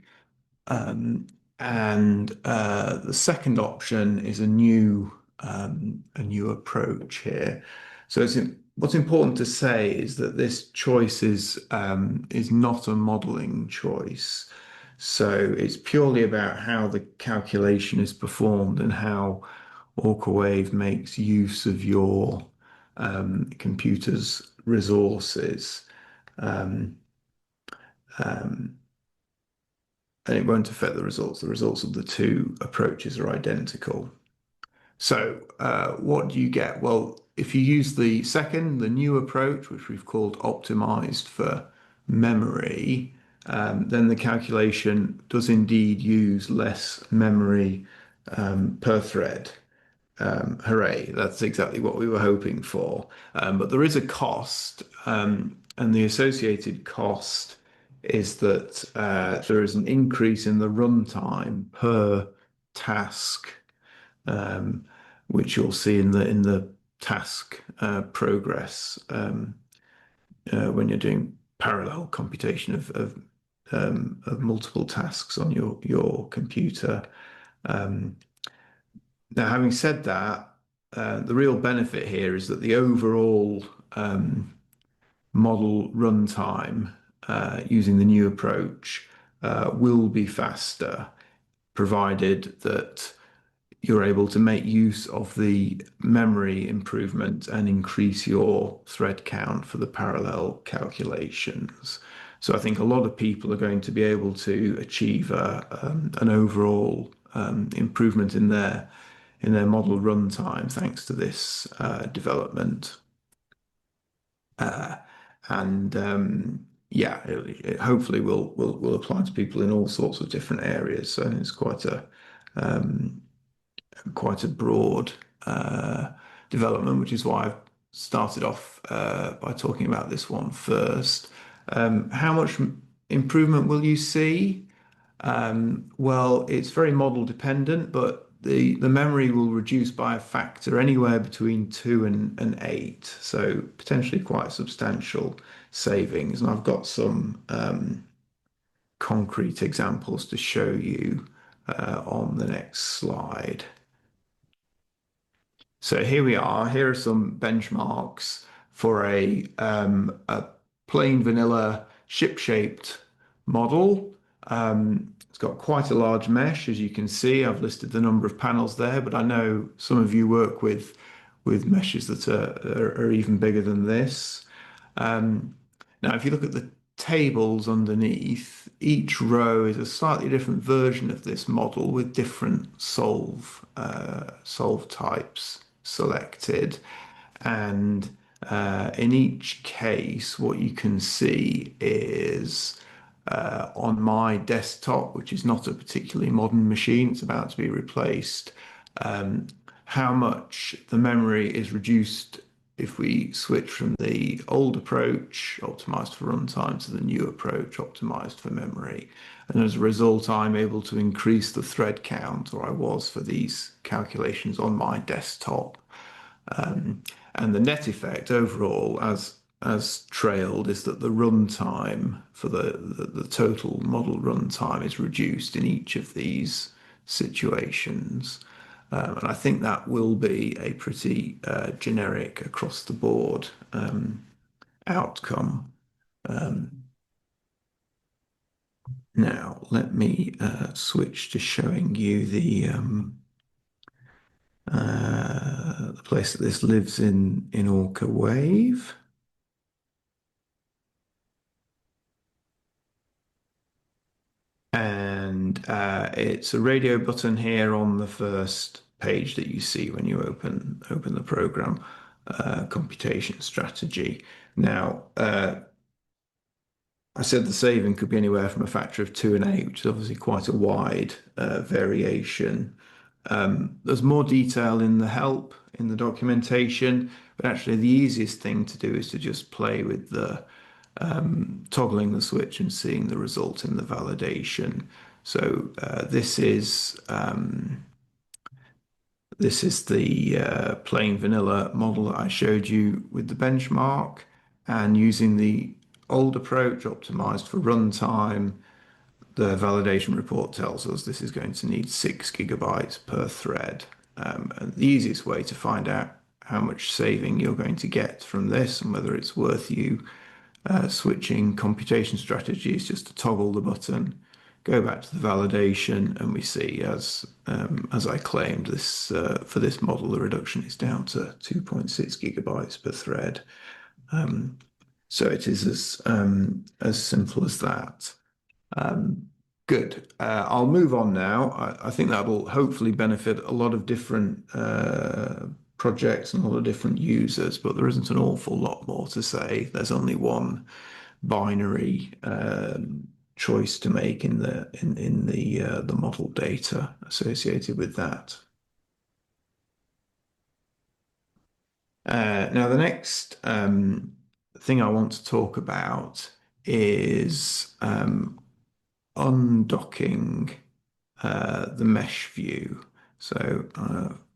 And the second option is a new approach here. So what's important to say is that this choice is not a modeling choice. So it's purely about how the calculation is performed and how OrcaWave makes use of your computer's resources. And it won't affect the results. The results of the two approaches are identical. So what do you get? Well, if you use the second, the new approach, which we've called optimized for memory, then the calculation does indeed use less memory per thread. Hooray, that's exactly what we were hoping for. But there is a cost, and the associated cost is that there is an increase in the runtime per task, which you'll see in the task progress when you're doing parallel computation of multiple tasks on your computer. Now, having said that, the real benefit here is that the overall model runtime using the new approach will be faster, provided that you're able to make use of the memory improvement and increase your thread count for the parallel calculations. So I think a lot of people are going to be able to achieve an overall improvement in their model runtime thanks to this development. Yeah, it hopefully will apply to people in all sorts of different areas. So it's quite a broad development, which is why I've started off by talking about this one first. How much improvement will you see? Well, it's very model dependent, but the memory will reduce by a factor anywhere between 2 and 8, so potentially quite substantial savings. And I've got some concrete examples to show you on the next slide. So here we are. Here are some benchmarks for a plain vanilla ship-shaped model. It's got quite a large mesh, as you can see. I've listed the number of panels there, but I know some of you work with meshes that are even bigger than this. Now, if you look at the tables underneath, each row is a slightly different version of this model with different solve types selected. And in each case, what you can see is on my desktop, which is not a particularly modern machine, it's about to be replaced, how much the memory is reduced if we switch from the old approach, optimized for runtime, to the new approach, optimized for memory. And as a result, I'm able to increase the thread count, or I was for these calculations on my desktop. And the net effect overall, as as trailed is that the runtime for the total model runtime is reduced in each of these situations. And I think that will be a pretty generic across the board outcome. Now, let me switch to showing you the place that this lives in OrcaWave. And it's a radio button here on the first page that you see when you open the program, computation strategy. Now, I said the saving could be anywhere from a factor of 2 and 8, which is obviously quite a wide variation. There's more detail in the help, in the documentation, but actually the easiest thing to do is to just play with the toggling the switch and seeing the result in the validation. So this is the plain vanilla model that I showed you with the benchmark, and using the old approach optimized for runtime, the validation report tells us this is going to need 6 gigabytes per thread. And the easiest way to find out how much saving you're going to get from this and whether it's worth you switching computation strategies, just to toggle the button, go back to the validation, and we see, as I claimed, this for this model, the reduction is down to 2.6 gigabytes per thread. So it is as simple as that. Good. I'll move on now. I think that'll hopefully benefit a lot of different projects and a lot of different users, but there isn't an awful lot more to say. There's only one binary choice to make in the model data associated with that. Now, the next thing I want to talk about is undocking the mesh view. So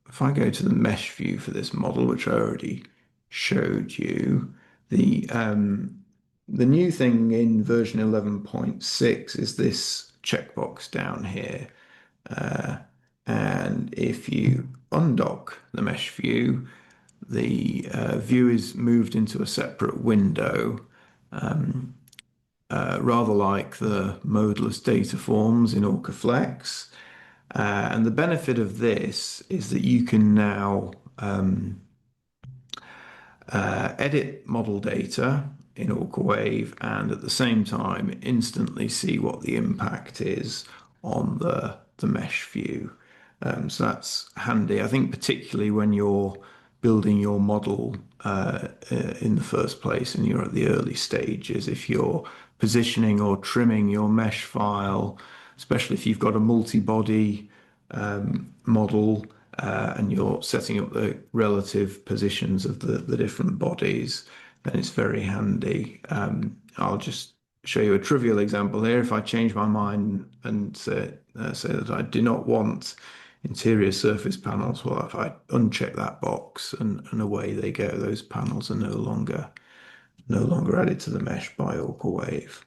if I go to the mesh view for this model, which I already showed you, the new thing in version 11.6 is this checkbox down here. And if you undock the mesh view, the view is moved into a separate window, rather like the modeless data forms in OrcaFlex. And the benefit of this is that you can now edit model data in OrcaWave and at the same time instantly see what the impact is on the mesh view. So that's handy, I think, particularly when you're building your model in the first place and you're at the early stages. If you're positioning or trimming your mesh file, especially if you've got a multibody model and you're setting up the relative positions of the different bodies, then it's very handy. I'll just show you a trivial example here. If I change my mind and say that I do not want interior surface panels, well, if I uncheck that box and away they go, those panels are no longer added to the mesh by OrcaWave.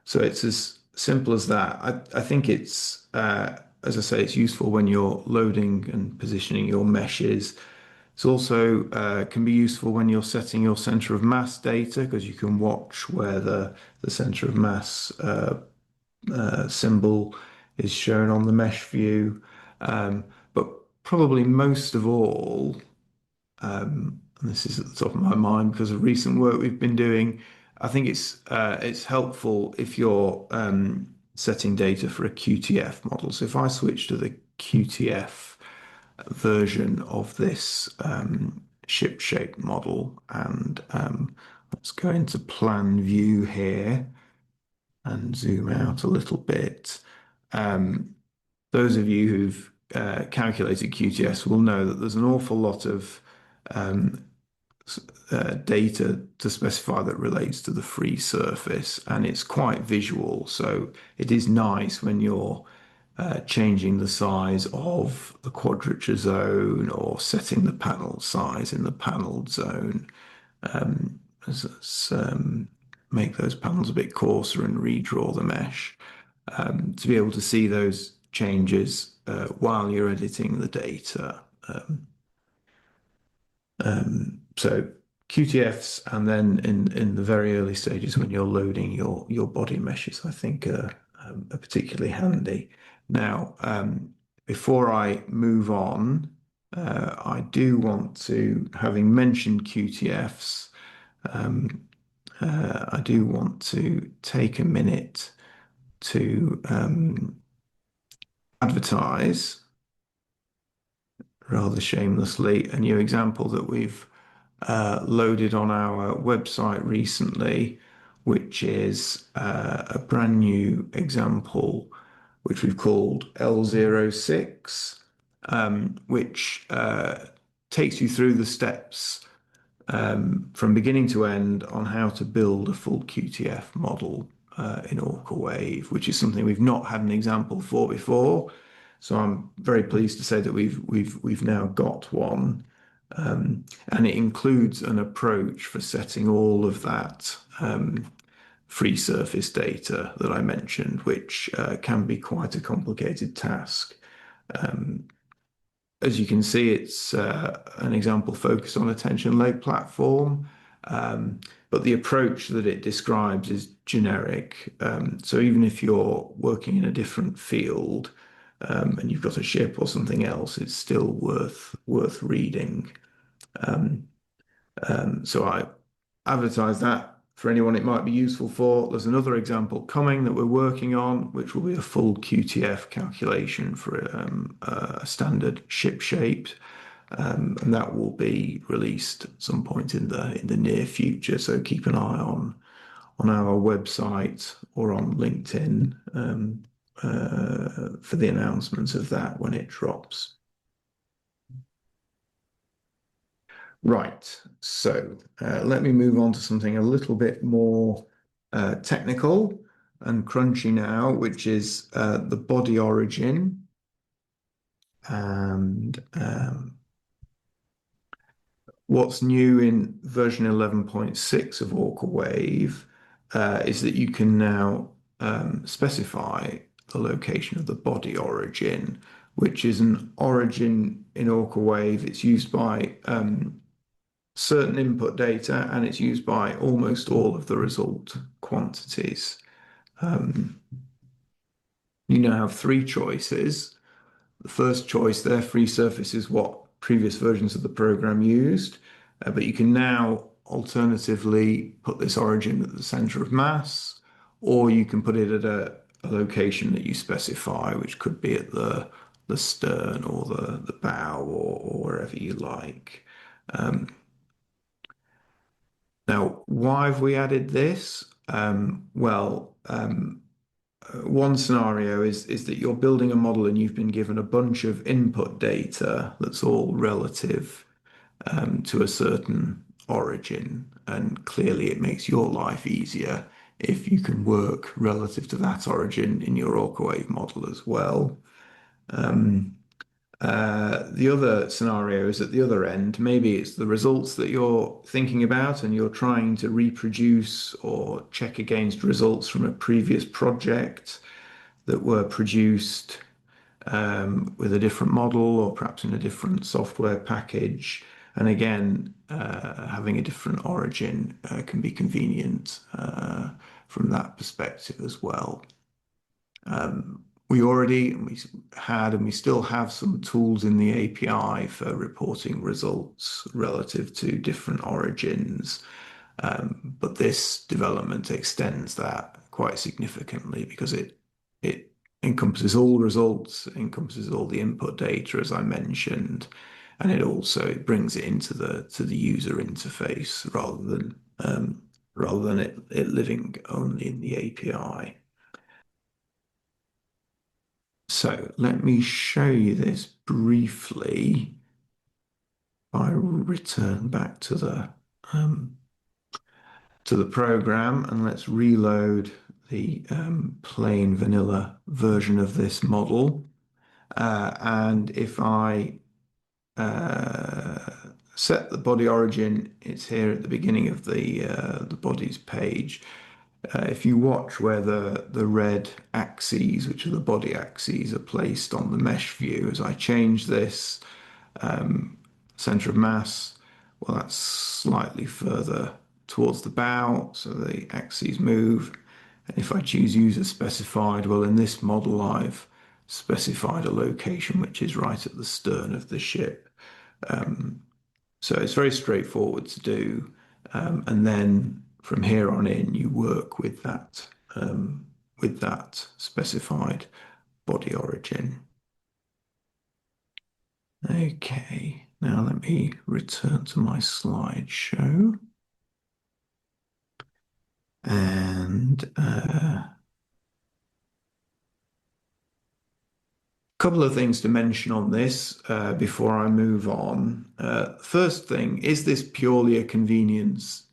So it's as simple as that. I think it's, as I say, it's useful when you're loading and positioning your meshes. It's also can be useful when you're setting your center of mass data, because you can watch where the center of mass symbol is shown on the mesh view. But probably most of all, and this is at the top of my mind because of recent work we've been doing, I think it's helpful if you're setting data for a QTF model. So if I switch to the QTF version of this ship shape model, and let's go into plan view here and zoom out a little bit. Those of you who've calculated QTS will know that there's an awful lot of data to specify that relates to the free surface, and it's quite visual. So it is nice when you're changing the size of the quadrature zone or setting the panel size in the paneled zone. let's make those panels a bit coarser and redraw the mesh to be able to see those changes while you're editing the data. So QTFs, and then in the very early stages when you're loading your body meshes, I think are particularly handy. Now, before I move on, I do want to, having mentioned QTFs, I do want to take a minute to advertise rather shamelessly a new example that we've loaded on our website recently, which is a brand new example which we've called L06, which takes you through the steps from beginning to end on how to build a full QTF model in OrcaWave, which is something we've not had an example for before. So I'm very pleased to say that we've now got one, and it includes an approach for setting all of that free surface data that I mentioned, which can be quite a complicated task. As you can see, it's an example focused on a tension leg platform, but the approach that it describes is generic. So even if you're working in a different field and you've got a ship or something else, it's still worth reading. So I advertise that for anyone it might be useful for. There's another example coming that we're working on, which will be a full QTF calculation for a standard ship shape, and that will be released at some point in the near future. So keep an eye on our website or on LinkedIn for the announcements of that when it drops. Right, so let me move on to something a little bit more technical and crunchy now, which is the body origin. And what's new in version 11.6 of OrcaWave is that you can now specify the location of the body origin, which is an origin in OrcaWave. It's used by certain input data, and it's used by almost all of the result quantities. You now have three choices. The first choice there, free surface, is what previous versions of the program used, but you can now alternatively put this origin at the center of mass, or you can put it at a location that you specify, which could be at the stern or the bow or wherever you like. Now, why have we added this? One scenario is that you're building a model and you've been given a bunch of input data that's all relative to a certain origin, and clearly it makes your life easier if you can work relative to that origin in your OrcaWave model as well. The other scenario is at the other end. Maybe it's the results that you're thinking about and you're trying to reproduce or check against results from a previous project that were produced with a different model or perhaps in a different software package. And again, having a different origin can be convenient from that perspective as well. We already had and we still have some tools in the API for reporting results relative to different origins, but this development extends that quite significantly because it encompasses all results, encompasses all the input data, as I mentioned, and it also brings it into the user interface rather than it living only in the API. So let me show you this briefly. I return back to the program, and let's reload the plain vanilla version of this model. And if I set the body origin. It's here at the beginning of the bodies page. If you watch where the red axes, which are the body axes, are placed on the mesh view, as I change this center of mass, well, that's slightly further towards the bow, so the axes move. And if I choose user specified, well, in this model, I've specified a location which is right at the stern of the ship. So it's very straightforward to do. And then from here on in, you work with that specified body origin. Okay, now let me return to my slideshow. And a couple of things to mention on this before I move on. First thing, is this purely a convenience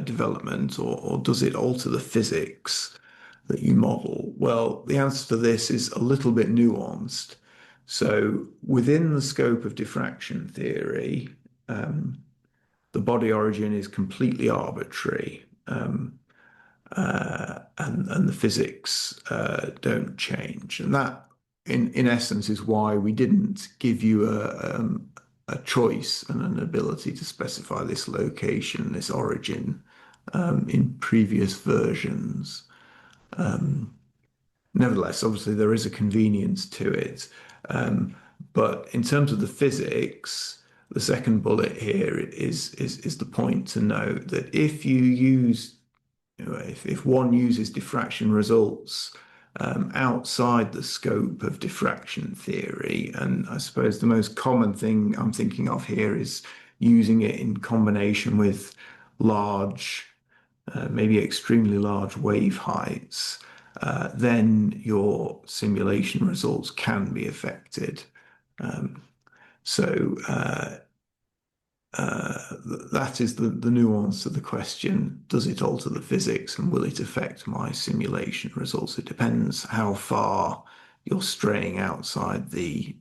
development, or does it alter the physics that you model? Well, the answer to this is a little bit nuanced. So within the scope of diffraction theory, the body origin is completely arbitrary, and the physics don't change. And that, in essence, is why we didn't give you a choice and an ability to specify this location, this origin, in previous versions. Nevertheless, obviously, there is a convenience to it. But in terms of the physics, the second bullet here is the point to note that if you use, if one uses diffraction results outside the scope of diffraction theory, and I suppose the most common thing I'm thinking of here is using it in combination with large, maybe extremely large wave heights, then your simulation results can be affected. So that is the nuance of the question. Does it alter the physics, and will it affect my simulation results? It depends how far you're straying outside the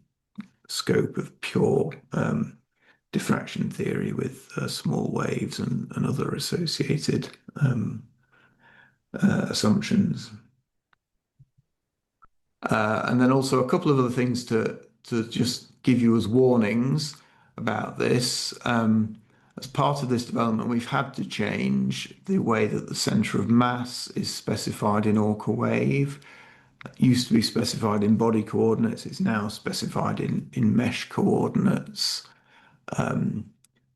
scope of pure diffraction theory with small waves and other associated assumptions. And then also a couple of other things to just give you as warnings about this. As part of this development, we've had to change the way that the center of mass is specified in OrcaWave. It used to be specified in body coordinates. It's now specified in mesh coordinates.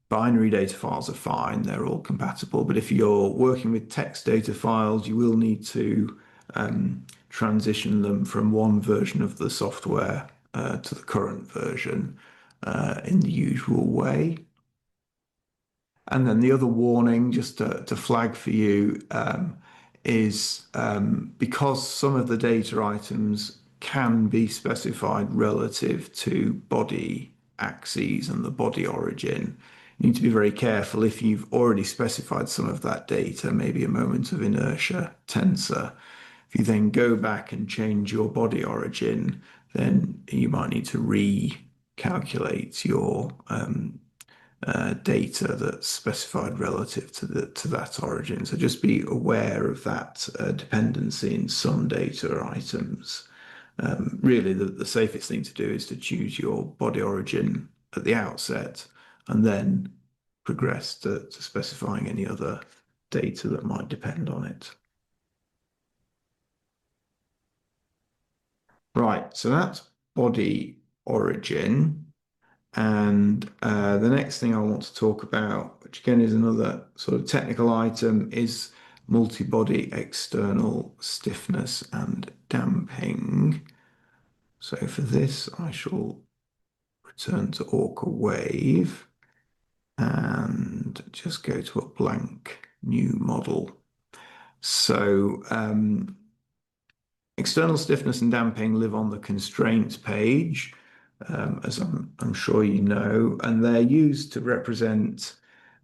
Binary data files are fine. They're all compatible. But if you're working with text data files, you will need to transition them from one version of the software to the current version in the usual way. And then the other warning, just to flag for you, is because some of the data items can be specified relative to body axes and the body origin, you need to be very careful if you've already specified some of that data, maybe a moment of inertia tensor. If you then go back and change your body origin, then you might need to recalculate your data that's specified relative to that origin. So just be aware of that dependency in some data items. Really, the safest thing to do is to choose your body origin at the outset and then progress to specifying any other data that might depend on it. Right, so that's body origin. And the next thing I want to talk about, which again is another sort of technical item, is multibody external stiffness and damping. So for this, I shall return to OrcaWave and just go to a blank new model. So external stiffness and damping live on the constraints page, as I'm sure you know, and they're used to represent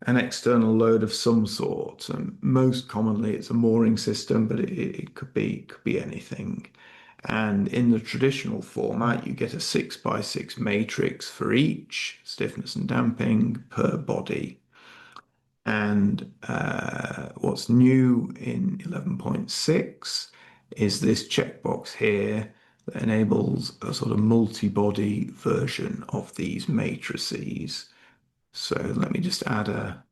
an external load of some sort. And most commonly, it's a mooring system, but it could be anything. And in the traditional format, you get a 6x6 matrix for each stiffness and damping per body. And what's new in 11.6 is this checkbox here that enables a sort of multi-body version of these matrices. So let me just add a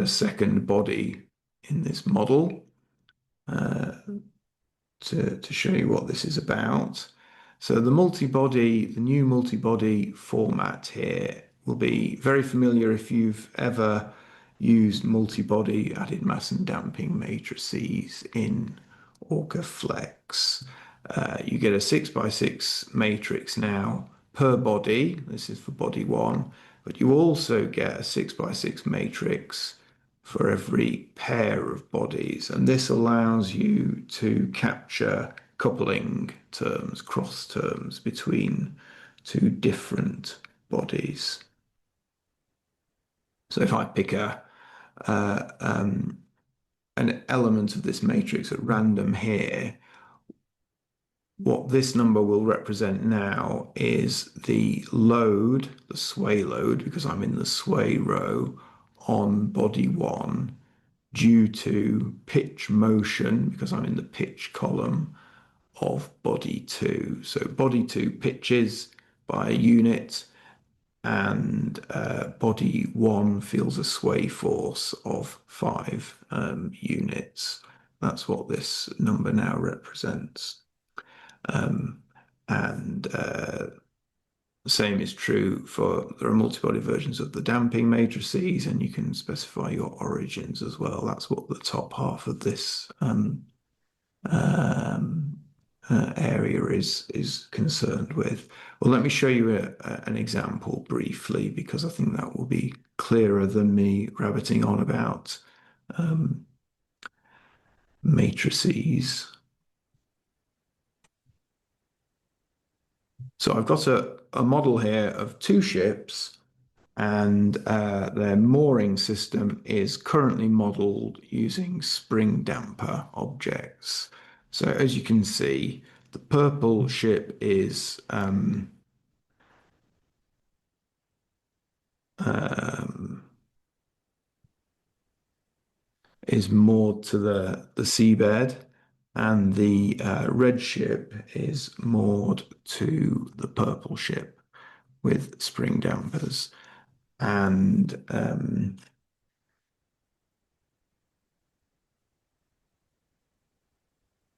second body in this model to show you what this is about. So the new multi-body format here will be very familiar if you've ever used multi-body added mass and damping matrices in OrcaFlex. You get a 6x6 matrix now per body. This is for body one, but you also get a 6x6 matrix for every pair of bodies, and this allows you to capture coupling terms, cross terms between two different bodies. So if I pick an element of this matrix at random here, what this number will represent now is the load, the sway load, because I'm in the sway row on body one, due to pitch motion, because I'm in the pitch column of body two. So body two pitches by a unit, and body one feels a sway force of 5 units. That's what this number now represents. And the same is true for, there are multibody versions of the damping matrices, and you can specify your origins as well. That's what the top half of this area is concerned with. Well, let me show you an example briefly, because I think that will be clearer than me rabbiting on about matrices. So I've got a model here of two ships, and their mooring system is currently modeled using spring damper objects. So as you can see, the purple ship is moored to the seabed, and the red ship is moored to the purple ship with spring dampers. And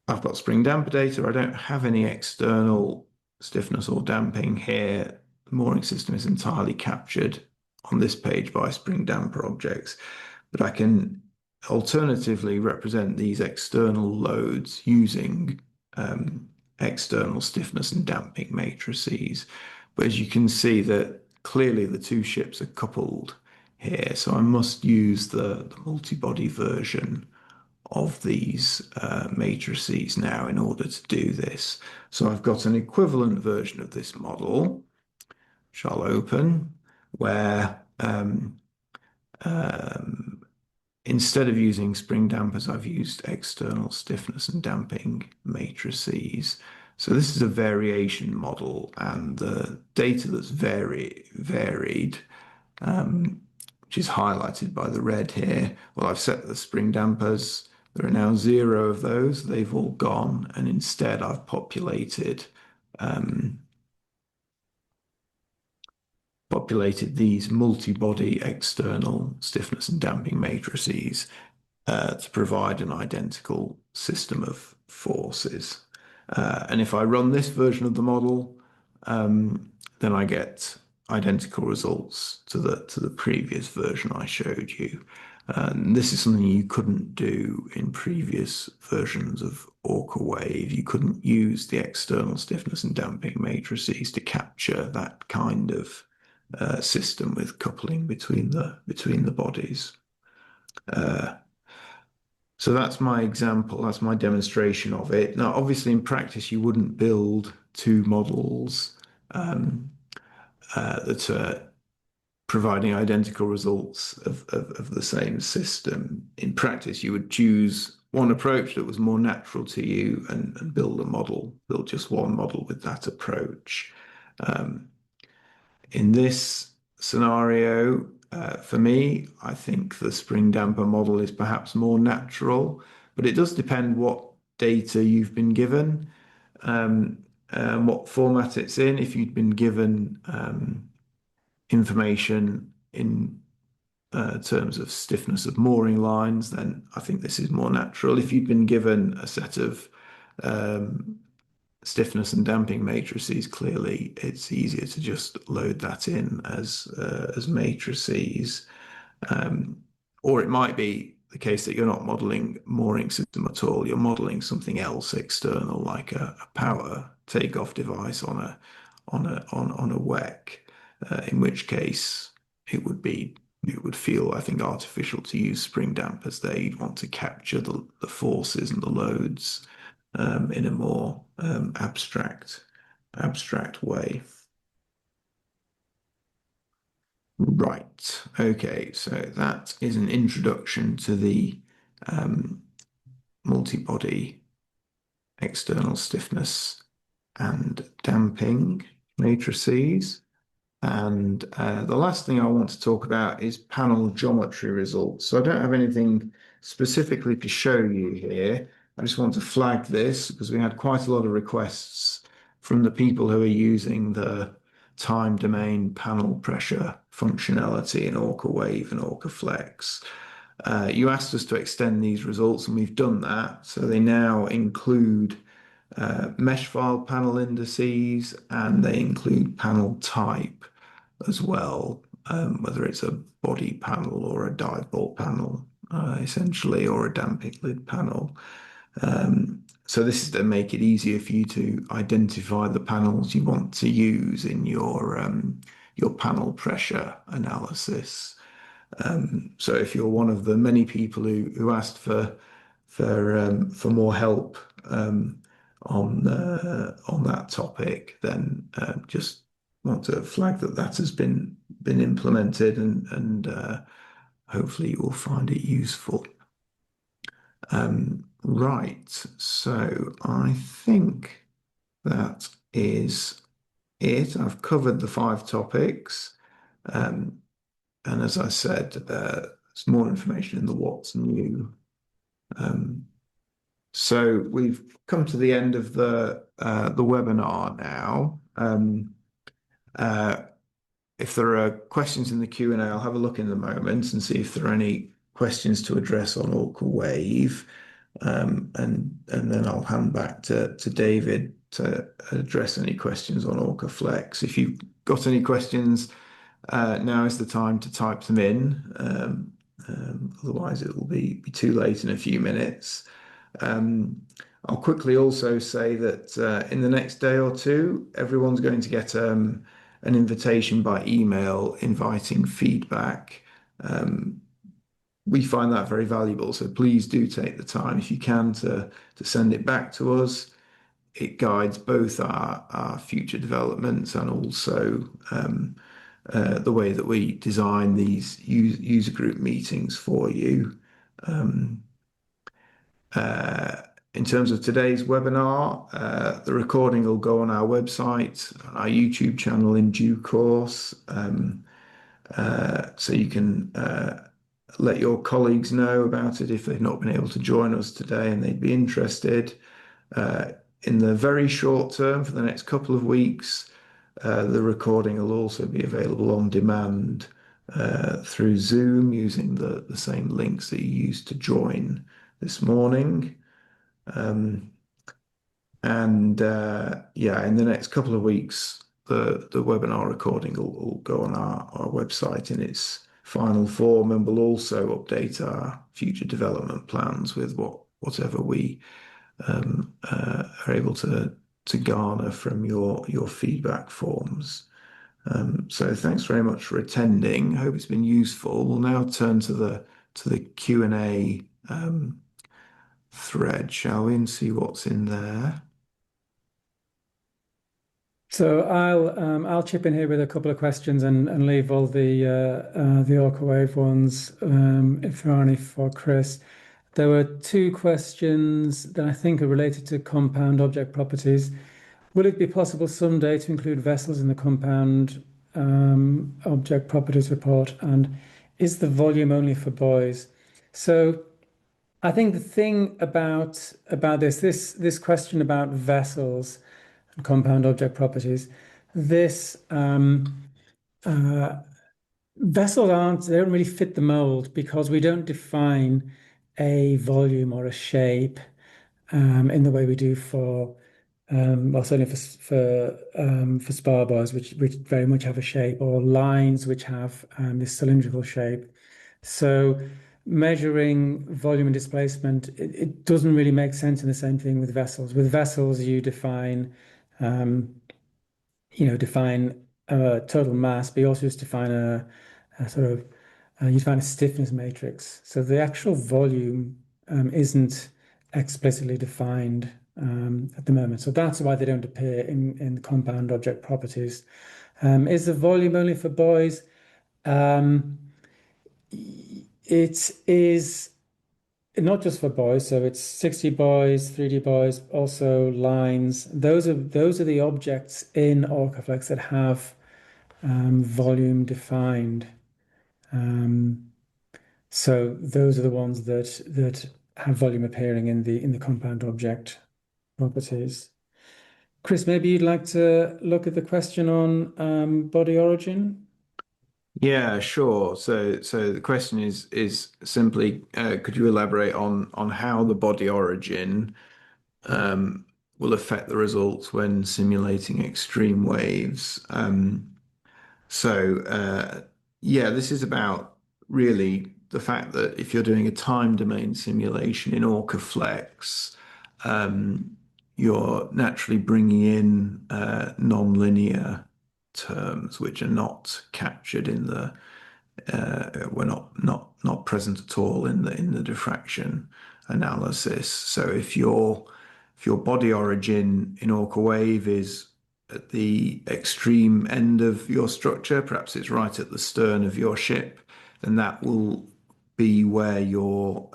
I've got spring damper data. I don't have any external stiffness or damping here. The mooring system is entirely captured on this page by spring damper objects, but I can alternatively represent these external loads using external stiffness and damping matrices. But as you can see, that clearly the two ships are coupled here, so I must use the multi-body version of these matrices now in order to do this. So I've got an equivalent version of this model, which I'll open, where instead of using spring dampers, I've used external stiffness and damping matrices. So this is a variation model, and the data that's varied, which is highlighted by the red here. Well, I've set the spring dampers. There are now 0 of those. They've all gone, and instead I've populated these multi-body external stiffness and damping matrices to provide an identical system of forces. And if I run this version of the model, then I get identical results to the previous version I showed you. And this is something you couldn't do in previous versions of OrcaWave. You couldn't use the external stiffness and damping matrices to capture that kind of system with coupling between the bodies. So that's my example, that's my demonstration of it. Now, obviously in practice, you wouldn't build two models that are providing identical results of the same system. In practice, you would choose one approach that was more natural to you and build just one model with that approach. In this scenario, for me, I think the spring damper model is perhaps more natural, but it does depend what data you've been given, what format it's in. If you'd been given information in terms of stiffness of mooring lines, then I think this is more natural. If you'd been given a set of stiffness and damping matrices, clearly it's easier to just load that in as matrices. Or it might be the case that you're not modeling mooring system at all. You're modeling something else external, like a power takeoff device on a WEC, in which case it would feel, I think, artificial to use spring dampers there. You'd want to capture the forces and the loads in a more abstract way. Right. Okay. So that is an introduction to the multibody external stiffness and damping matrices. And the last thing I want to talk about is panel geometry results. So I don't have anything specifically to show you here. I just want to flag this because we had quite a lot of requests from the people who are using the time domain panel pressure functionality in OrcaWave and OrcaFlex. You asked us to extend these results, and we've done that. So they now include mesh file panel indices, and they include panel type as well, whether it's a body panel or a dive bolt panel, essentially, or a damping lid panel. So this is to make it easier for you to identify the panels you want to use in your panel pressure analysis. So if you're one of the many people who asked for more help on that topic, then just want to flag that has been implemented, and hopefully you will find it useful. Right, so I think that is it. I've covered the 5 topics, and as I said, there's more information in the what's new. So we've come to the end of the webinar now. If there are questions in the Q&A, I'll have a look in a moment and see if there are any questions to address on OrcaWave, and then I'll hand back to David to address any questions on OrcaFlex. If you've got any questions, now is the time to type them in. Otherwise, it will be too late in a few minutes. I'll quickly also say that in the next day or two, everyone's going to get an invitation by email inviting feedback. We find that very valuable, so please do take the time, if you can, to send it back to us. It guides both our future developments and also the way that we design these user group meetings for you. In terms of today's webinar, the recording will go on our website, on our YouTube channel in due course, so you can let your colleagues know about it if they've not been able to join us today and they'd be interested. In the very short term, for the next couple of weeks, the recording will also be available on demand through Zoom using the same links that you used to join this morning. Yeah, in the next couple of weeks, the webinar recording will go on our website in its final form, and we'll also update our future development plans with whatever we are able to garner from your feedback forms. So thanks very much for attending. Hope it's been useful. We'll now turn to the Q&A thread, shall we, and see what's in there. So I'll chip in here with a couple of questions and leave all the OrcaWave ones if there are any for Chris. There were two questions that I think are related to compound object properties. Will it be possible someday to include vessels in the compound object properties report? And is the volume only for buoys? So I think the thing about this question about vessels and compound object properties, this vessels they don't really fit the mold because we don't define a volume or a shape in the way we do for well, certainly for spar bars, which very much have a shape, or lines which have this cylindrical shape. So measuring volume and displacement, it doesn't really make sense in the same thing with vessels. With vessels, you define total mass, but you also just define a sort of you define a stiffness matrix. So the actual volume isn't explicitly defined at the moment. So that's why they don't appear in compound object properties. Is the volume only for buoys? It is not just for buoys, so it's 60 buoys, 3D buoys, also lines. Those are the objects in OrcaFlex that have volume defined. So those are the ones that have volume appearing in the compound object properties. Chris, maybe you'd like to look at the question on body origin. Yeah, sure. So the question is simply, could you elaborate on how the body origin will affect the results when simulating extreme waves? Yeah, this is about really the fact that if you're doing a time domain simulation in OrcaFlex, you're naturally bringing in non-linear terms which are not captured in the were not present at all in the diffraction analysis. So if your body origin in OrcaWave is at the extreme end of your structure, perhaps it's right at the stern of your ship, then that will be where your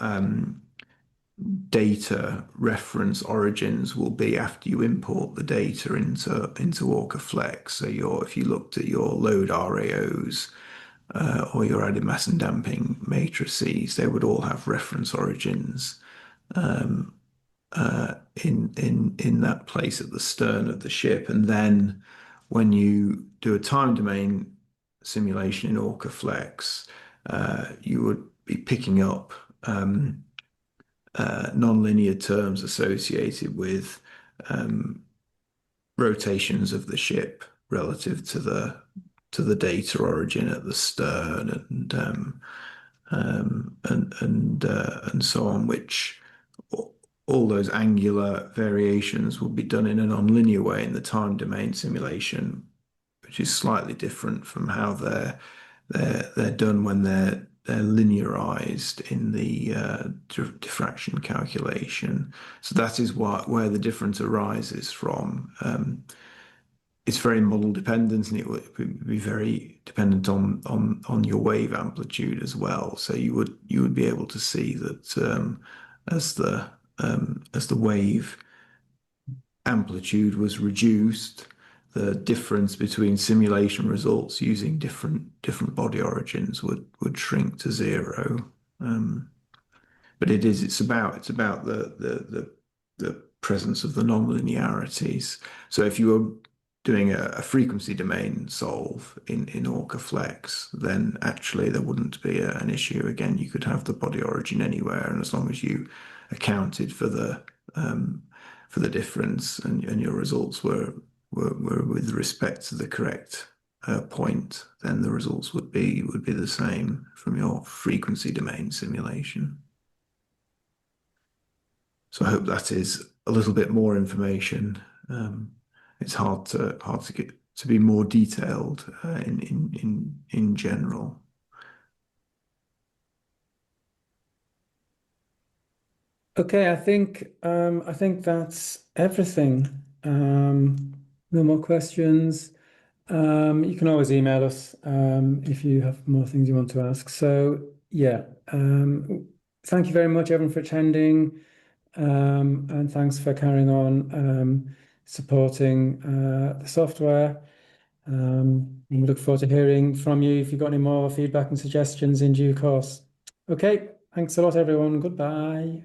data reference origins will be after you import the data into OrcaFlex. So if you looked at your load RAOs or your added mass and damping matrices, they would all have reference origins in that place at the stern of the ship. And then when you do a time domain simulation in OrcaFlex, you would be picking up non-linear terms associated with rotations of the ship relative to the data origin at the stern and so on, which all those angular variations will be done in a non-linear way in the time domain simulation, which is slightly different from how they're done when they're linearized in the diffraction calculation. So that is where the difference arises from. It's very model dependent, and it would be very dependent on your wave amplitude as well. So you would be able to see that as the wave amplitude was reduced, the difference between simulation results using different body origins would shrink to zero. But it's about the presence of the non-linearities. So if you were doing a frequency domain solve in OrcaFlex, then actually there wouldn't be an issue. Again, you could have the body origin anywhere, and as long as you accounted for the difference and your results were with respect to the correct point, then the results would be the same from your frequency domain simulation. So I hope that is a little bit more information. It's hard to get to be more detailed in general. Okay, I think that's everything. No more questions. You can always email us if you have more things you want to ask. So yeah, thank you very much, everyone, for attending, and thanks for carrying on supporting the software. And we look forward to hearing from you if you've got any more feedback and suggestions in due course. Okay, thanks a lot, everyone. Goodbye.